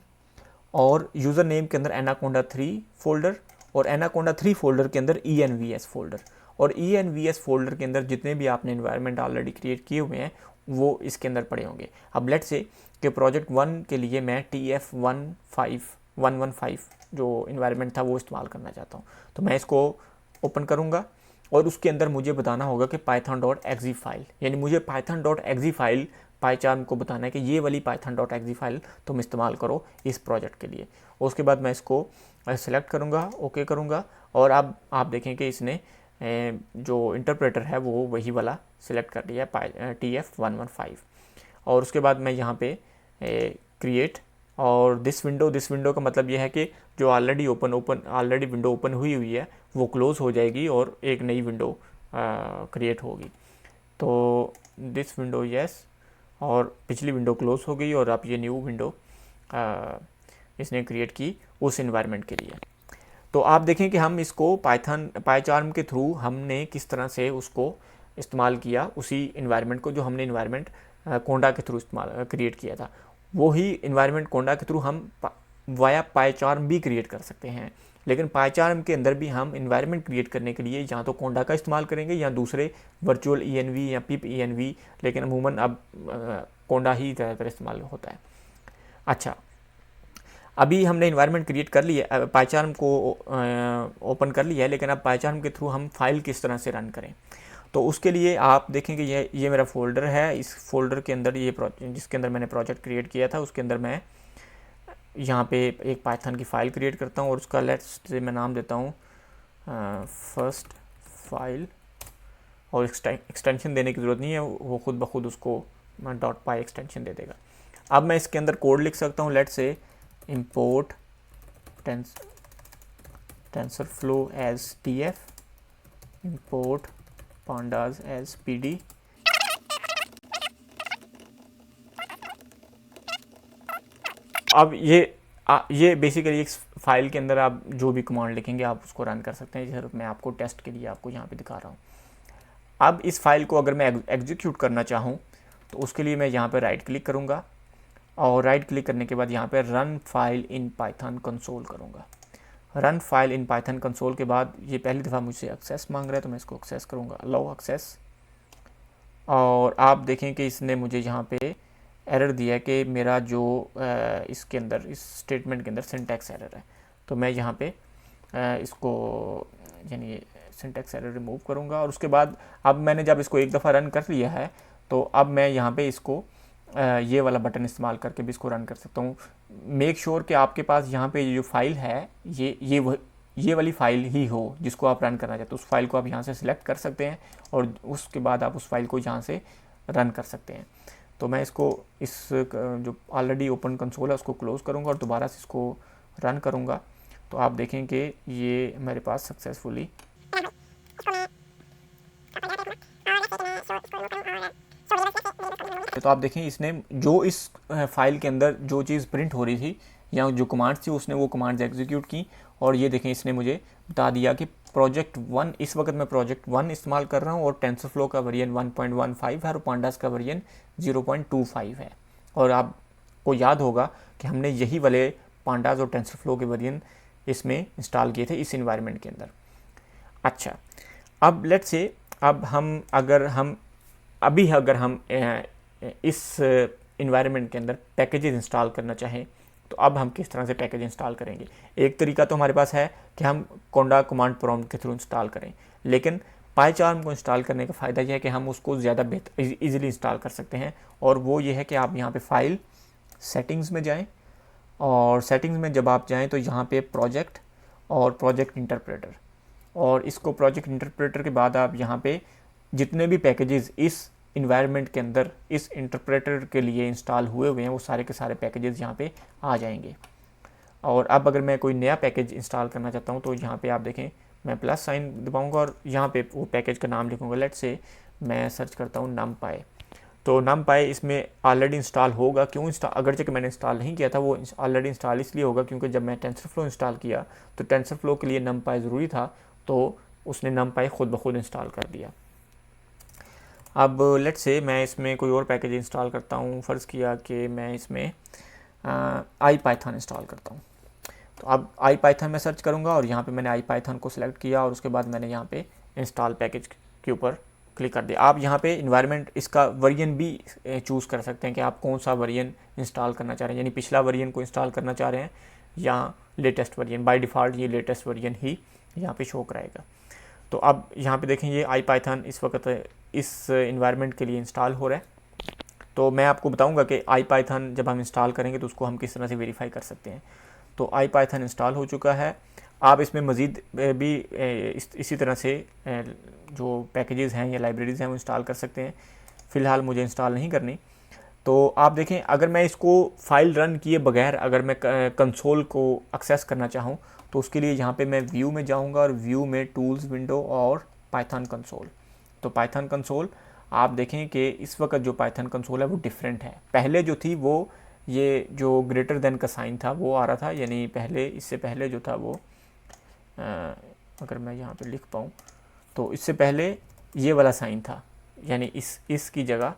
और यूज़र नेम के अंदर एनाकोंडा 3 फोल्डर, और एनाकोंडा 3 फोल्डर के अंदर envs फोल्डर, और envs फोल्डर के अंदर जितने भी आपने इन्वायरमेंट ऑलरेडी क्रिएट किए हुए हैं वो इसके अंदर पड़े होंगे। अब लेट्स से कि प्रोजेक्ट 1 के लिए मैं TF115 जो इन्वायरमेंट था वो इस्तेमाल करना चाहता हूँ। तो मैं इसको ओपन करूँगा और उसके अंदर मुझे बताना होगा कि python.exe फाइल, यानी मुझे python.exe फाइल पाईचार्म को बताना है कि ये वाली python.exe फाइल तुम इस्तेमाल करो इस प्रोजेक्ट के लिए। उसके बाद मैं इसको सेलेक्ट करूँगा, ओके करूँगा, और अब आप देखें कि इसने जो इंटरप्रेटर है वो वही वाला सिलेक्ट कर लिया है TF115। और उसके बाद मैं यहाँ पे क्रिएट और दिस विंडो का मतलब ये है कि जो ऑलरेडी विंडो ओपन हुई है वो क्लोज़ हो जाएगी और एक नई विंडो क्रिएट होगी। तो दिस विंडो यस, और पिछली विंडो क्लोज़ हो गई और अब ये न्यू विंडो इसने क्रिएट की उस इन्वायरमेंट के लिए। तो आप देखें कि हम इसको पाईचार्म के थ्रू हमने किस तरह से उसको इस्तेमाल किया, उसी इन्वायरमेंट को जो हमने इन्वायरमेंट कोंडा के थ्रू इस्तेमाल क्रिएट किया था, वही इन्वायरमेंट कोंडा के थ्रू हम वाया पाईचार्म भी क्रिएट कर सकते हैं। लेकिन पाईचार्म के अंदर भी हम इन्वायरमेंट क्रिएट करने के लिए या तो कोंडा का इस्तेमाल करेंगे या दूसरे वर्चुअल ENV या पिप ENV, लेकिन अमूमन अब कोंडा ही ज़्यादातर इस्तेमाल होता है। अच्छा, अभी हमने इन्वायरमेंट क्रिएट कर लिया, पाईचार्म को ओपन कर लिया है, लेकिन अब पाईचार्म के थ्रू हम फाइल किस तरह से रन करें। तो उसके लिए आप देखेंगे ये मेरा फोल्डर है। इस फोल्डर के अंदर ये जिसके अंदर मैंने प्रोजेक्ट क्रिएट किया था, उसके अंदर मैं यहाँ पे एक पाइथन की फ़ाइल क्रिएट करता हूँ और उसका लेट्स से मैं नाम देता हूँ फर्स्ट फाइल, और एक्सटेंशन देने की ज़रूरत नहीं है, वो खुद ब खुद उसको .py एक्सटेंशन दे देगा। अब मैं इसके अंदर कोड लिख सकता हूँ, let's say import TensorFlow as TF, import pandas as PD, अब ये बेसिकली इस फाइल के अंदर आप जो भी कमांड लिखेंगे आप उसको रन कर सकते हैं। जैसे मैं आपको टेस्ट के लिए आपको यहाँ पे दिखा रहा हूँ। अब इस फाइल को अगर मैं एग्जीक्यूट करना चाहूँ तो उसके लिए मैं यहाँ पे राइट क्लिक करूँगा और राइट क्लिक करने के बाद यहाँ पे run file in Python console करूँगा। Run file in Python console के बाद ये पहली दफ़ा मुझसे एक्सेस मांग रहा है, तो मैं इसको एक्सेस करूँगा, अलाउ एक्सेस। और आप देखें कि इसने मुझे यहाँ पे एरर दिया कि मेरा जो इसके अंदर इस स्टेटमेंट के अंदर सिंटैक्स एरर है। तो मैं यहाँ पे इसको यानी सिंटैक्स एरर रिमूव करूँगा। और उसके बाद अब मैंने जब इसको एक दफ़ा रन कर लिया है तो अब मैं यहाँ पे इसको ये वाला बटन इस्तेमाल करके भी इसको रन कर सकता हूँ। मेक श्योर कि आपके पास यहाँ पे जो फाइल है ये वाली फाइल ही हो जिसको आप रन करना चाहते हो। उस फाइल को आप यहाँ से सिलेक्ट कर सकते हैं और उसके बाद आप उस फाइल को यहाँ से रन कर सकते हैं। तो मैं इसको इस जो ऑलरेडी ओपन कंसोल है उसको क्लोज़ करूँगा और दोबारा से इसको रन करूँगा। तो आप देखें कि ये मेरे पास सक्सेसफुली तो आप देखें इसने जो इस फाइल के अंदर जो चीज़ प्रिंट हो रही थी या जो कमांड्स थी उसने वो कमांड्स एग्जीक्यूट की। और ये देखें इसने मुझे बता दिया कि प्रोजेक्ट 1 इस वक्त मैं प्रोजेक्ट 1 इस्तेमाल कर रहा हूँ और टेंसरफ्लो का वर्जन 1.15 है और पांडास का वर्जन 0.25 है। और आपको याद होगा कि हमने यही वाले पांडास और टेंसरफ्लो के वर्जन इसमें इंस्टॉल किए थे इस इन्वायरमेंट के अंदर। अच्छा, अब लेट्स से अब हम अगर हम इस इन्वायरमेंट के अंदर पैकेजेस इंस्टॉल करना चाहें तो अब हम किस तरह से पैकेज इंस्टॉल करेंगे। एक तरीका तो हमारे पास है कि हम कोंडा कमांड प्रॉम्प्ट के थ्रू इंस्टॉल करें, लेकिन पाईचार्म को इंस्टॉल करने का फ़ायदा यह है कि हम उसको ज़्यादा बेहतर ईजिली इंस्टॉल कर सकते हैं। और वो ये है कि आप यहाँ पे फाइल सेटिंग्स में जाएं और सेटिंग्स में जब आप जाएं तो यहाँ पे प्रोजेक्ट और प्रोजेक्ट इंटरप्रेटर, और इसको प्रोजेक्ट इंटरप्रेटर के बाद आप यहाँ पे जितने भी पैकेजेस इस इन्वायरमेंट के अंदर इस इंटरप्रेटर के लिए इंस्टॉल हुए हैं वो सारे के सारे पैकेजेस यहाँ पे आ जाएंगे। और अब अगर मैं कोई नया पैकेज इंस्टॉल करना चाहता हूँ तो यहाँ पे आप देखें मैं प्लस साइन दबाऊँगा और यहाँ पे वो पैकेज का नाम लिखूँगा। लेट्स से मैं सर्च करता हूँ NumPy, तो NumPy इसमें ऑलरेडी इंस्टॉल होगा। क्यों इंस्टॉल, अगरचे कि मैंने इंस्टॉल नहीं किया था, वो ऑलरेडी इंस्टॉल इसलिए होगा क्योंकि जब मैं टेंसरफ्लो इंस्टॉल किया तो टेंसरफ्लो के लिए NumPy ज़रूरी था, तो उसने NumPy खुद ब खुद इंस्टॉल कर दिया। अब लेट्स से मैं इसमें कोई और पैकेज इंस्टॉल करता हूँ। फ़र्ज़ किया कि मैं इसमें IPython इंस्टॉल करता हूँ। तो अब IPython में सर्च करूँगा और यहाँ पे मैंने IPython को सिलेक्ट किया और उसके बाद मैंने यहाँ पे इंस्टॉल पैकेज के ऊपर क्लिक कर दिया। आप यहाँ पे इन्वायरमेंट इसका वर्जन भी चूज़ कर सकते हैं कि आप कौन सा वर्जन इंस्टॉल करना चाह रहे हैं, यानी पिछला वर्जन को इंस्टॉल करना चाह रहे हैं या लेटेस्ट वर्जन। बाय डिफ़ॉल्ट ये लेटेस्ट वर्जन ही यहाँ पे शो कराएगा। तो अब यहाँ पे देखें ये IPython इस वक्त इस इन्वायरमेंट के लिए इंस्टॉल हो रहा है। तो मैं आपको बताऊंगा कि IPython जब हम इंस्टॉल करेंगे तो उसको हम किस तरह से वेरीफाई कर सकते हैं। तो IPython इंस्टॉल हो चुका है। आप इसमें मज़ीद भी इसी तरह से जो पैकेजेस हैं या लाइब्रेरीज़ हैं वो इंस्टॉल कर सकते हैं। फ़िलहाल मुझे इंस्टॉल नहीं करनी। तो आप देखें अगर मैं इसको फाइल रन किए बगैर अगर मैं कंसोल को एक्सेस करना चाहूँ तो उसके लिए यहाँ पे मैं व्यू में जाऊँगा और व्यू में टूल्स विंडो और पाइथन कंसोल। तो पाइथन कंसोल आप देखें कि इस वक्त जो पाइथन कंसोल है वो डिफरेंट है। पहले जो थी वो ये जो ग्रेटर देन का साइन था वो आ रहा था, यानी पहले इससे पहले जो था वो अगर मैं यहाँ पे लिख पाऊँ तो इससे पहले ये वाला साइन था, यानी इसकी जगह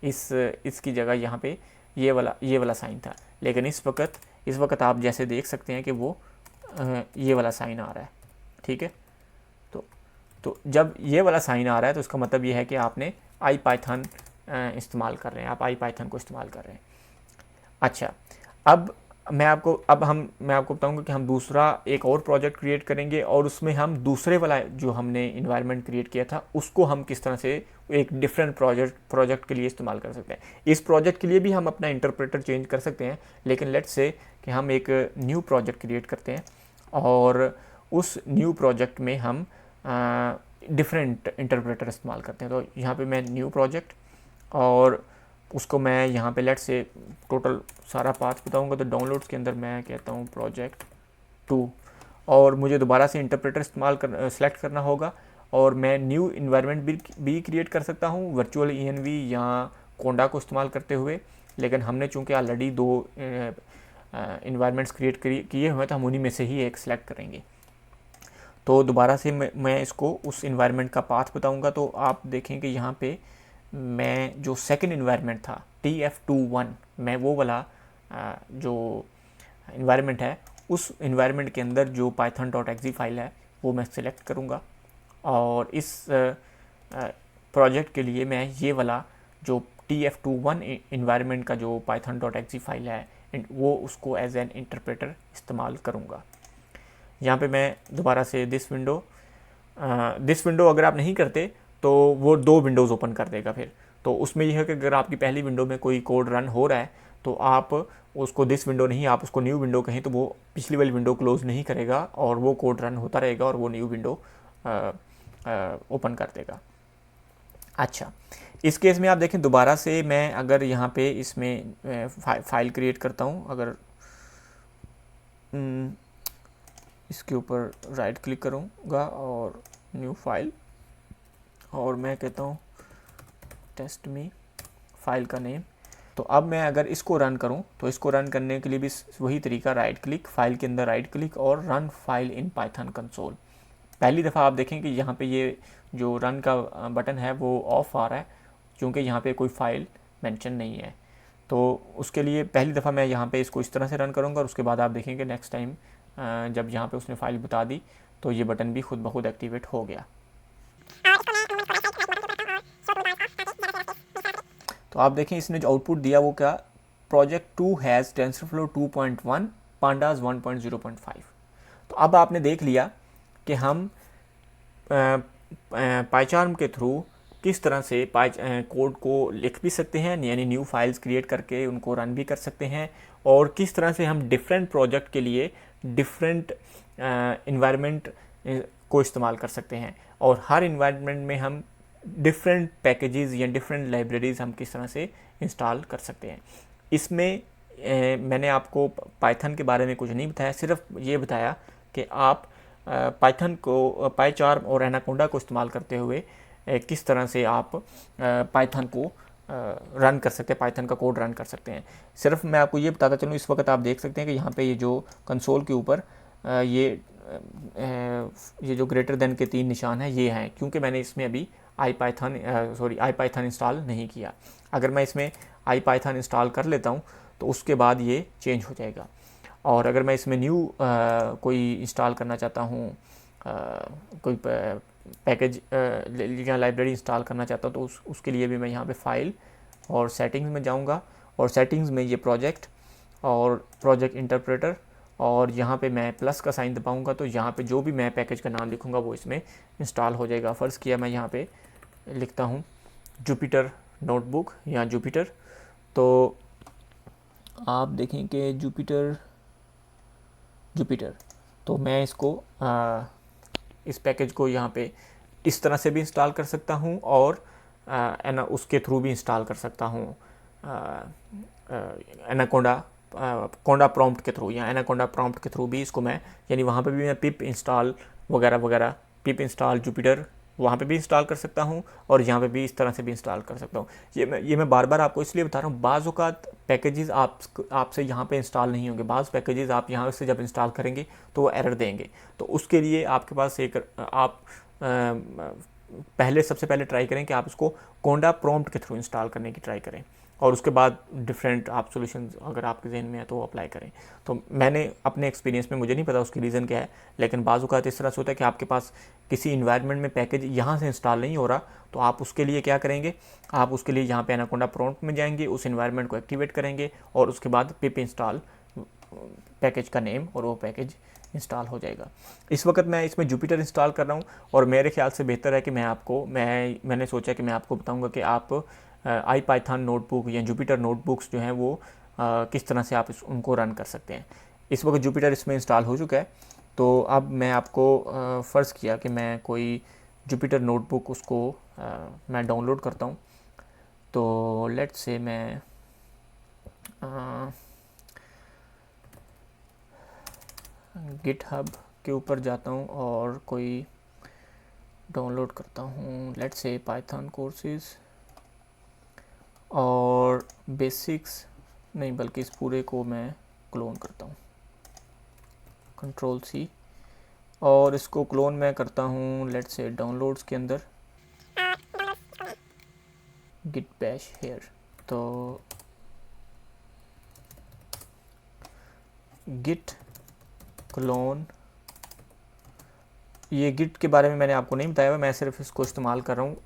इसकी जगह यहाँ पे ये वाला साइन था। लेकिन इस वक्त आप जैसे देख सकते हैं कि वो ये वाला साइन आ रहा है। ठीक है, तो जब ये वाला साइन आ रहा है तो इसका मतलब ये है कि आपने आई पाइथन इस्तेमाल कर रहे हैं, आप आई पाइथन को इस्तेमाल कर रहे हैं। अच्छा, अब मैं आपको बताऊंगा कि हम दूसरा एक और प्रोजेक्ट क्रिएट करेंगे और उसमें हम दूसरे वाला जो हमने इन्वायरमेंट क्रिएट किया था उसको हम किस तरह से एक डिफरेंट प्रोजेक्ट के लिए इस्तेमाल कर सकते हैं। इस प्रोजेक्ट के लिए भी हम अपना इंटरप्रेटर चेंज कर सकते हैं, लेकिन लेट्स से कि हम एक न्यू प्रोजेक्ट क्रिएट करते हैं और उस न्यू प्रोजेक्ट में हम डिफरेंट इंटरप्रेटर इस्तेमाल करते हैं। तो यहाँ पे मैं न्यू प्रोजेक्ट और उसको मैं यहाँ पे लेट्स से टोटल सारा पाथ बताऊँगा। तो डाउनलोड्स के अंदर मैं कहता हूँ प्रोजेक्ट 2 और मुझे दोबारा से इंटरप्रेटर सेलेक्ट करना होगा और मैं न्यू इन्वायरमेंट भी क्रिएट कर सकता हूँ वर्चुअल ENV या कोंडा को इस्तेमाल करते हुए। लेकिन हमने चूँकि ऑलरेडी 2 इन्वायरमेंट्स क्रिएट किए हुए तो हम उन्हीं में से ही एक सेलेक्ट करेंगे। तो दोबारा से मैं इसको उस इन्वायरमेंट का पाथ बताऊँगा। तो आप देखें कि यहाँ पे मैं जो सेकंड इन्वायरमेंट था TF21, मैं वो वाला जो इन्वायरमेंट है उस इन्वायरमेंट के अंदर जो python.exe फाइल है वो मैं सिलेक्ट करूँगा और इस प्रोजेक्ट के लिए मैं ये वाला जो TF21 इन्वायरमेंट का जो python.exe फाइल है वो उसको एज एन इंटरप्रेटर इस्तेमाल करूँगा। यहाँ पे मैं दोबारा से दिस विंडो अगर आप नहीं करते तो वो 2 विंडोज़ ओपन कर देगा फिर। तो उसमें यह है कि अगर आपकी पहली विंडो में कोई कोड रन हो रहा है तो आप उसको दिस विंडो नहीं, आप उसको न्यू विंडो कहें तो वो पिछली वाली विंडो क्लोज़ नहीं करेगा और वो कोड रन होता रहेगा और वो न्यू विंडो ओपन कर देगा। अच्छा, इस केस में आप देखें दोबारा से मैं अगर यहाँ पे इसमें फाइल क्रिएट करता हूँ, अगर इसके ऊपर राइट क्लिक करूँगा और न्यू फाइल और मैं कहता हूँ टेस्ट मी फाइल का नेम। तो अब मैं अगर इसको रन करूँ तो इसको रन करने के लिए भी वही तरीका, राइट क्लिक, फाइल के अंदर राइट क्लिक और run file in Python console. पहली दफ़ा आप देखें कि यहाँ पे ये जो रन का बटन है वो ऑफ आ रहा है क्योंकि यहाँ पे कोई फ़ाइल मेंशन नहीं है। तो उसके लिए पहली दफ़ा मैं यहाँ पे इसको इस तरह से रन करूँगा और उसके बाद आप देखेंगे नेक्स्ट टाइम जब यहाँ पे उसने फ़ाइल बता दी तो ये बटन भी खुद ब खुद एक्टिवेट हो गया। तो आप देखें इसने जो आउटपुट दिया वो क्या, प्रोजेक्ट 2 हैज़ टेंसरफ्लो 2.1 पांडास 1.0.5। तो अब आपने देख लिया कि हम पाइचार्म के थ्रू किस तरह से कोड को लिख भी सकते हैं, यानी न्यू फाइल्स क्रिएट करके उनको रन भी कर सकते हैं, और किस तरह से हम डिफरेंट प्रोजेक्ट के लिए डिफरेंट इन्वायरमेंट को इस्तेमाल कर सकते हैं और हर इन्वायरमेंट में हम डिफरेंट पैकेजेस या डिफरेंट लाइब्रेरीज हम किस तरह से इंस्टॉल कर सकते हैं। इसमें मैंने आपको पाइथन के बारे में कुछ नहीं बताया, सिर्फ ये बताया कि आप पाइथन को, पाइचार्म और एनाकोंडा को इस्तेमाल करते हुए किस तरह से आप पाइथन को रन कर सकते हैं, पाइथन का कोड रन कर सकते हैं। सिर्फ मैं आपको ये बताता चलूँ, इस वक्त आप देख सकते हैं कि यहाँ पे ये जो कंसोल के ऊपर ये जो ग्रेटर देन के 3 निशान हैं ये हैं, क्योंकि मैंने इसमें अभी आई पाइथन इंस्टॉल नहीं किया। अगर मैं इसमें आई पाइथन इंस्टॉल कर लेता हूँ तो उसके बाद ये चेंज हो जाएगा। और अगर मैं इसमें न्यू कोई इंस्टॉल करना चाहता हूँ, कोई पैकेज या लाइब्रेरी इंस्टॉल करना चाहता हूँ तो उसके लिए भी मैं यहाँ पे फाइल और सेटिंग्स में जाऊँगा और सेटिंग्स में ये प्रोजेक्ट और प्रोजेक्ट इंटरप्रेटर और यहाँ पे मैं प्लस का साइन दबाऊँगा तो यहाँ पे जो भी मैं पैकेज का नाम लिखूँगा वो इसमें इंस्टॉल हो जाएगा। फ़र्ज़ किया मैं यहाँ पे लिखता हूँ जुपिटर नोटबुक या जुपिटर, तो आप देखें कि जुपिटर तो मैं इसको इस पैकेज को यहाँ पे इस तरह से भी इंस्टॉल कर सकता हूँ और उसके थ्रू भी इंस्टॉल कर सकता हूँ। एनाकोंडा कोंडा प्रॉम्प्ट के थ्रू या एनाकोंडा प्रॉम्प्ट के थ्रू भी इसको मैं, यानी वहाँ पे भी मैं पिप इंस्टॉल वगैरह वगैरह, पिप इंस्टॉल जुपिटर वहाँ पे भी इंस्टॉल कर सकता हूँ और यहाँ पे भी इस तरह से भी इंस्टॉल कर सकता हूँ। ये मैं बार बार आपको इसलिए बता रहा हूँ, बाज़ औक़ात पैकेजेस आपसे यहाँ पे इंस्टॉल नहीं होंगे, बाज़ पैकेजेस आप यहाँ से जब इंस्टॉल करेंगे तो वो एरर देंगे। तो उसके लिए आपके पास एक आप सबसे पहले ट्राई करें कि आप इसको कोंडा प्रॉम्प्ट के थ्रू इंस्टॉल करने की ट्राई करें और उसके बाद डिफरेंट आप सॉल्यूशन अगर आपके जहन में है तो अप्लाई करें। तो मैंने अपने एक्सपीरियंस में, मुझे नहीं पता उसकी रीज़न क्या है, लेकिन बाज़ औक़ात इस तरह से होता है कि आपके पास किसी इन्वायरमेंट में पैकेज यहाँ से इंस्टॉल नहीं हो रहा, तो आप उसके लिए क्या करेंगे, आप उसके लिए यहाँ पे एनाकोंडा प्रॉम्प्ट में जाएंगे, उस इन्वायरमेंट को एक्टिवेट करेंगे और उसके बाद पिप इंस्टॉल पैकेज का नेम और वो पैकेज इंस्टॉल हो जाएगा। इस वक्त मैं इसमें जुपिटर इंस्टॉल कर रहा हूँ और मेरे ख्याल से बेहतर है कि मैंने सोचा कि मैं आपको बताऊँगा कि आप आई पाइथन नोटबुक या जुपिटर नोटबुक्स जो हैं वो किस तरह से आप उनको रन कर सकते हैं। इस वक्त जुपिटर इसमें इंस्टॉल हो चुका है, तो अब मैं आपको फ़र्ज़ किया कि मैं कोई जुपिटर नोटबुक उसको मैं डाउनलोड करता हूँ। तो लेट्स से मैं गिटहब के ऊपर जाता हूँ और कोई डाउनलोड करता हूँ, लेट्स से पाइथन कोर्सेज़ और बेसिक्स नहीं बल्कि इस पूरे को मैं क्लोन करता हूँ, Ctrl+C, और इसको क्लोन मैं करता हूँ लेट्स से डाउनलोड्स के अंदर, गिट बैश हेयर। तो गिट क्लोन, ये गिट के बारे में मैंने आपको नहीं बताया हुआ, मैं सिर्फ इसको इस्तेमाल कर रहा हूँ।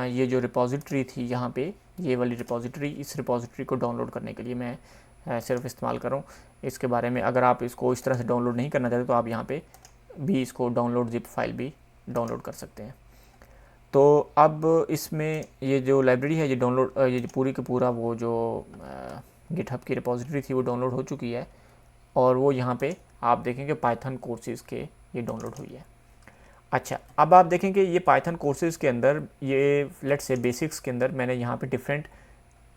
ये जो रिपॉजिटरी थी यहाँ पे, ये वाली रिपॉजिटरी, इस रिपॉजिटरी को डाउनलोड करने के लिए मैं सिर्फ इस्तेमाल कर रहा हूँ। इसके बारे में अगर आप इसको इस तरह से डाउनलोड नहीं करना चाहते तो आप यहाँ पे भी इसको डाउनलोड जिप फाइल भी डाउनलोड कर सकते हैं। तो अब इसमें ये जो लाइब्रेरी है, ये डाउनलोड, ये पूरी का पूरा वो जो गिटहब की रिपॉजिटरी थी वो डाउनलोड हो चुकी है और वो यहाँ पे आप देखेंगे पाइथन कोर्सेज़ के ये डाउनलोड हुई है। अच्छा, अब आप देखेंगे ये पाइथन कोर्सेज़ के अंदर, ये लेट्स से बेसिक्स के अंदर मैंने यहाँ पे डिफरेंट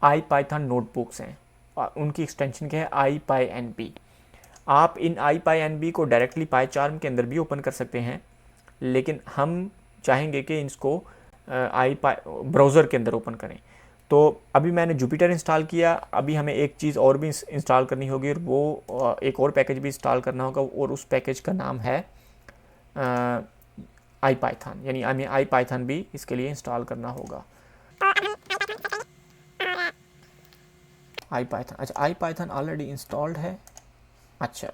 आई पाइथन नोटबुक्स हैं और उनकी एक्सटेंशन क्या है, IPyNB। आप इन IPyNB को डायरेक्टली पाईचार्म के अंदर भी ओपन कर सकते हैं, लेकिन हम चाहेंगे कि इसको ब्राउज़र के अंदर ओपन करें। तो अभी मैंने जुपिटर इंस्टॉल किया, अभी हमें एक चीज़ और भी इंस्टॉल करनी होगी और वो एक और पैकेज भी इंस्टॉल करना होगा और उस पैकेज का नाम है IPython, यानी हमें IPython भी इसके लिए इंस्टॉल करना होगा। IPython, अच्छा IPython ऑलरेडी इंस्टॉल्ड है। अच्छा,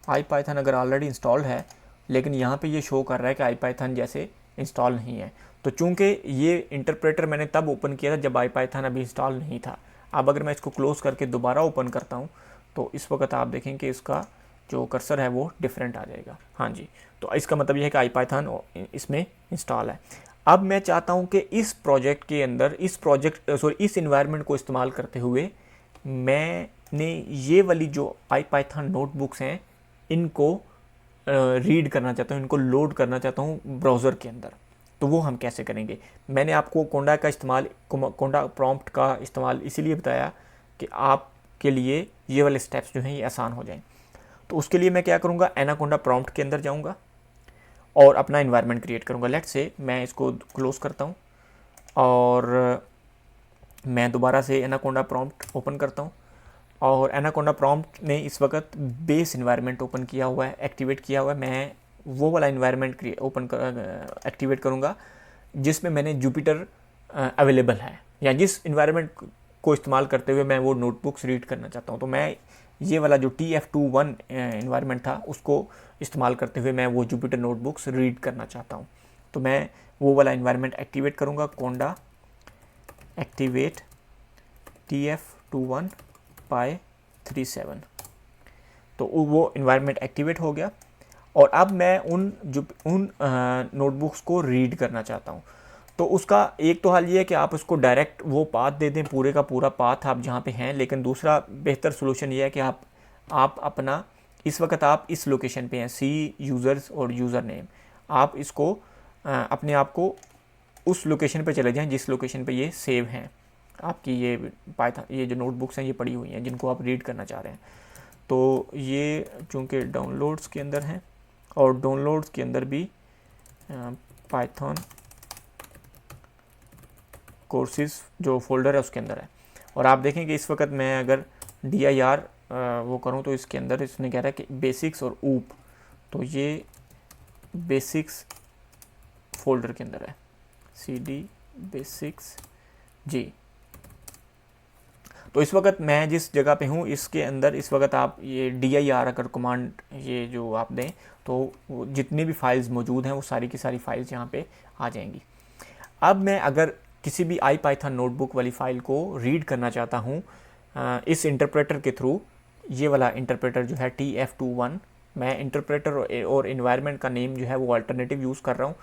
IPython अगर ऑलरेडी इंस्टॉल्ड है लेकिन यहाँ पे ये शो कर रहा है कि IPython जैसे इंस्टॉल नहीं है, तो चूंकि ये इंटरप्रेटर मैंने तब ओपन किया था जब IPython अभी इंस्टॉल नहीं था। अब अगर मैं इसको क्लोज़ करके दोबारा ओपन करता हूँ तो इस वक्त आप देखें कि इसका जो कर्सर है वो डिफरेंट आ जाएगा। हाँ जी, तो इसका मतलब ये है कि IPython इसमें इंस्टॉल है। अब मैं चाहता हूँ कि इस प्रोजेक्ट के अंदर, इस इन्वायरमेंट को इस्तेमाल करते हुए मैंने ये वाली जो IPython नोटबुक्स हैं इनको रीड करना चाहता हूँ, इनको लोड करना चाहता हूँ ब्राउज़र के अंदर। तो वो हम कैसे करेंगे? मैंने आपको कोंडा प्रॉम्प्ट का इस्तेमाल इसीलिए बताया कि आपके लिए ये वाले स्टेप्स जो हैं ये आसान हो जाएं। तो उसके लिए मैं क्या करूँगा, एनाकोंडा प्रॉम्प्ट के अंदर जाऊँगा और अपना इन्वायरमेंट क्रिएट करूँगा। लेट्स से मैं इसको क्लोज़ करता हूँ और मैं दोबारा से एनाकोंडा प्रॉम्प्ट ओपन करता हूँ और एनाकोंडा प्रॉम्प्ट ने इस वक्त बेस इन्वायरमेंट ओपन किया हुआ है, एक्टिवेट किया हुआ है। मैं वो वाला इन्वायरमेंट एक्टिवेट करूँगा जिसमें मैंने जुपिटर अवेलेबल है, या जिस इन्वायरमेंट को इस्तेमाल करते हुए मैं वो नोटबुक्स रीड करना चाहता हूँ। तो मैं ये वाला जो TF21 इन्वायरमेंट था उसको इस्तेमाल करते हुए मैं वो जुपिटर नोटबुक्स रीड करना चाहता हूँ। तो मैं वो वाला इन्वायरमेंट एक्टिवेट करूँगा, कोंडा एक्टिवेट TF21 py37। तो वो इन्वायरमेंट एक्टिवेट हो गया और अब मैं उन नोटबुक्स को रीड करना चाहता हूँ। तो उसका एक तो हाल ये है कि आप उसको डायरेक्ट वो पाथ दे दें, पूरे का पूरा पाथ आप जहाँ पे हैं, लेकिन दूसरा बेहतर सोल्यूशन ये है कि आप अपना, इस वक्त आप इस लोकेशन पे हैं, सी यूज़र्स और यूज़र नेम, आप इसको अपने आप को उस लोकेशन पे चले जाएं जिस लोकेशन पे ये सेव हैं। आपकी ये पाइथन ये जो नोटबुक्स हैं ये पड़ी हुई हैं जिनको आप रीड करना चाह रहे हैं। तो ये चूँकि डाउनलोड्स के अंदर हैं और डाउनलोड्स के अंदर भी पाइथन कोर्सेज जो फोल्डर है उसके अंदर है। और आप देखें कि इस वक्त मैं अगर dir वो करूँ तो इसके अंदर इसने कह रहा है कि बेसिक्स और ऊप, तो ये बेसिक्स फोल्डर के अंदर है, cd बेसिक्स जी। तो इस वक्त मैं जिस जगह पे हूँ इसके अंदर इस वक्त आप ये dir अगर कमांड ये जो आप दें तो जितनी भी फाइल्स मौजूद हैं वो सारी की सारी फाइल्स यहाँ पे आ जाएंगी। अब मैं अगर किसी भी IPython नोटबुक वाली फ़ाइल को रीड करना चाहता हूँ इस इंटरप्रेटर के थ्रू, ये वाला इंटरप्रेटर जो है TF21, मैं इंटरप्रेटर और इन्वायरमेंट का नेम जो है वो अल्टरनेटिव यूज़ कर रहा हूँ।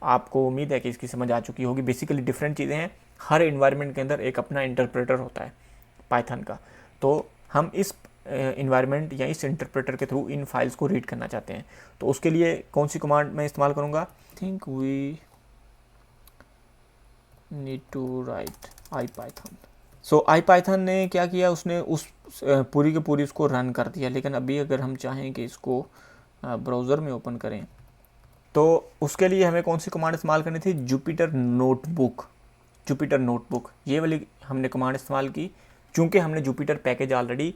आपको उम्मीद है कि इसकी समझ आ चुकी होगी। बेसिकली डिफरेंट चीज़ें हैं, हर इन्वायरमेंट के अंदर एक अपना इंटरप्रेटर होता है पाइथन का। तो हम इस इन्वायरमेंट या इस इंटरप्रेटर के थ्रू इन फाइल्स को रीड करना चाहते हैं, तो उसके लिए कौन सी कमांड मैं इस्तेमाल करूँगा? Think we need to write IPython। So IPython ने क्या किया, उसने उस पूरी की पूरी उसको रन कर दिया। लेकिन अभी अगर हम चाहें कि इसको ब्राउज़र में ओपन करें तो उसके लिए हमें कौन सी कमांड इस्तेमाल करनी थी? Jupyter notebook. जुपिटर नोटबुक ये वाली हमने कमांड इस्तेमाल की चूँकि हमने जुपिटर पैकेज ऑलरेडी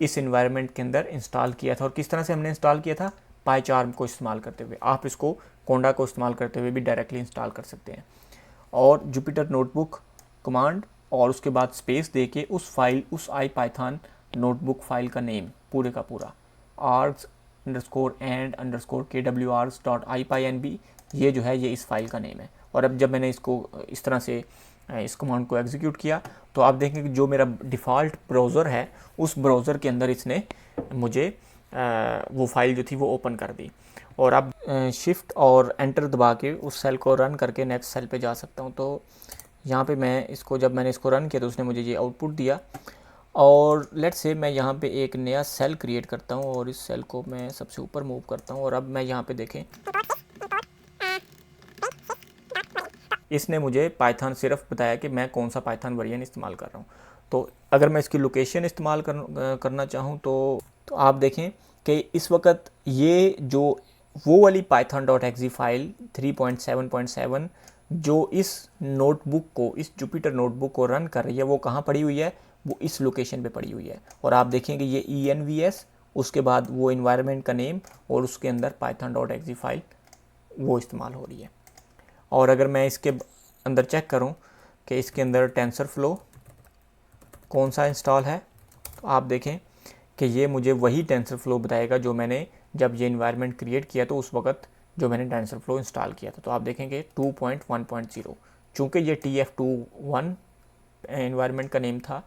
इस इन्वायरमेंट के अंदर इंस्टॉल किया था। और किस तरह से हमने इंस्टॉल किया था? पाईचार्म को इस्तेमाल करते हुए। आप इसको कोंडा को इस्तेमाल करते हुए भी डायरेक्टली इंस्टॉल कर सकते हैं। और जुपिटर नोटबुक कमांड और उसके बाद स्पेस दे के उस फाइल, उस IPython नोटबुक फाइल का नेम पूरे का पूरा args_and_kwrs.ipynb, ये जो है ये इस फाइल का नेम है। और अब जब मैंने इसको इस तरह से इस कमांड को एग्जीक्यूट किया तो आप देखें कि जो मेरा डिफ़ॉल्ट ब्राउज़र है उस ब्राउज़र के अंदर इसने मुझे वो फाइल जो थी वो ओपन कर दी। और अब शिफ्ट और एंटर दबा के उस सेल को रन करके नेक्स्ट सेल पे जा सकता हूँ। तो यहाँ पे मैं इसको, जब मैंने इसको रन किया तो उसने मुझे ये आउटपुट दिया। और लेट्स से मैं यहाँ पे एक नया सेल क्रिएट करता हूँ और इस सेल को मैं सबसे ऊपर मूव करता हूँ। और अब मैं यहाँ पे देखें, इसने मुझे पाइथन सिर्फ बताया कि मैं कौन सा पाइथन वर्जन इस्तेमाल कर रहा हूँ। तो अगर मैं इसकी लोकेशन इस्तेमाल करना चाहूँ तो आप देखें कि इस वक्त ये जो वो वाली python.exe फाइल 3.7.7 जो इस नोटबुक को, इस जुपिटर नोटबुक को रन कर रही है, वो कहाँ पड़ी हुई है? वो इस लोकेशन पे पड़ी हुई है। और आप देखेंगे ये envs, उसके बाद वो इन्वायरमेंट का नेम और उसके अंदर python.exe फाइल वो इस्तेमाल हो रही है। और अगर मैं इसके अंदर चेक करूं कि इसके अंदर टेंसरफ्लो कौन सा इंस्टॉल है, तो आप देखें कि ये मुझे वही टेंसरफ्लो बताएगा जो मैंने जब ये इन्वायरमेंट क्रिएट किया तो उस वक्त जो मैंने टेंसरफ्लो इंस्टॉल किया था। तो आप देखेंगे 2.1.0, चूँकि ये TF21 इन्वायरमेंट का नेम था,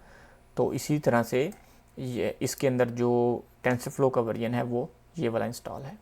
तो इसी तरह से ये इसके अंदर जो टेंसरफ्लो का वर्जन है वो ये वाला इंस्टॉल है।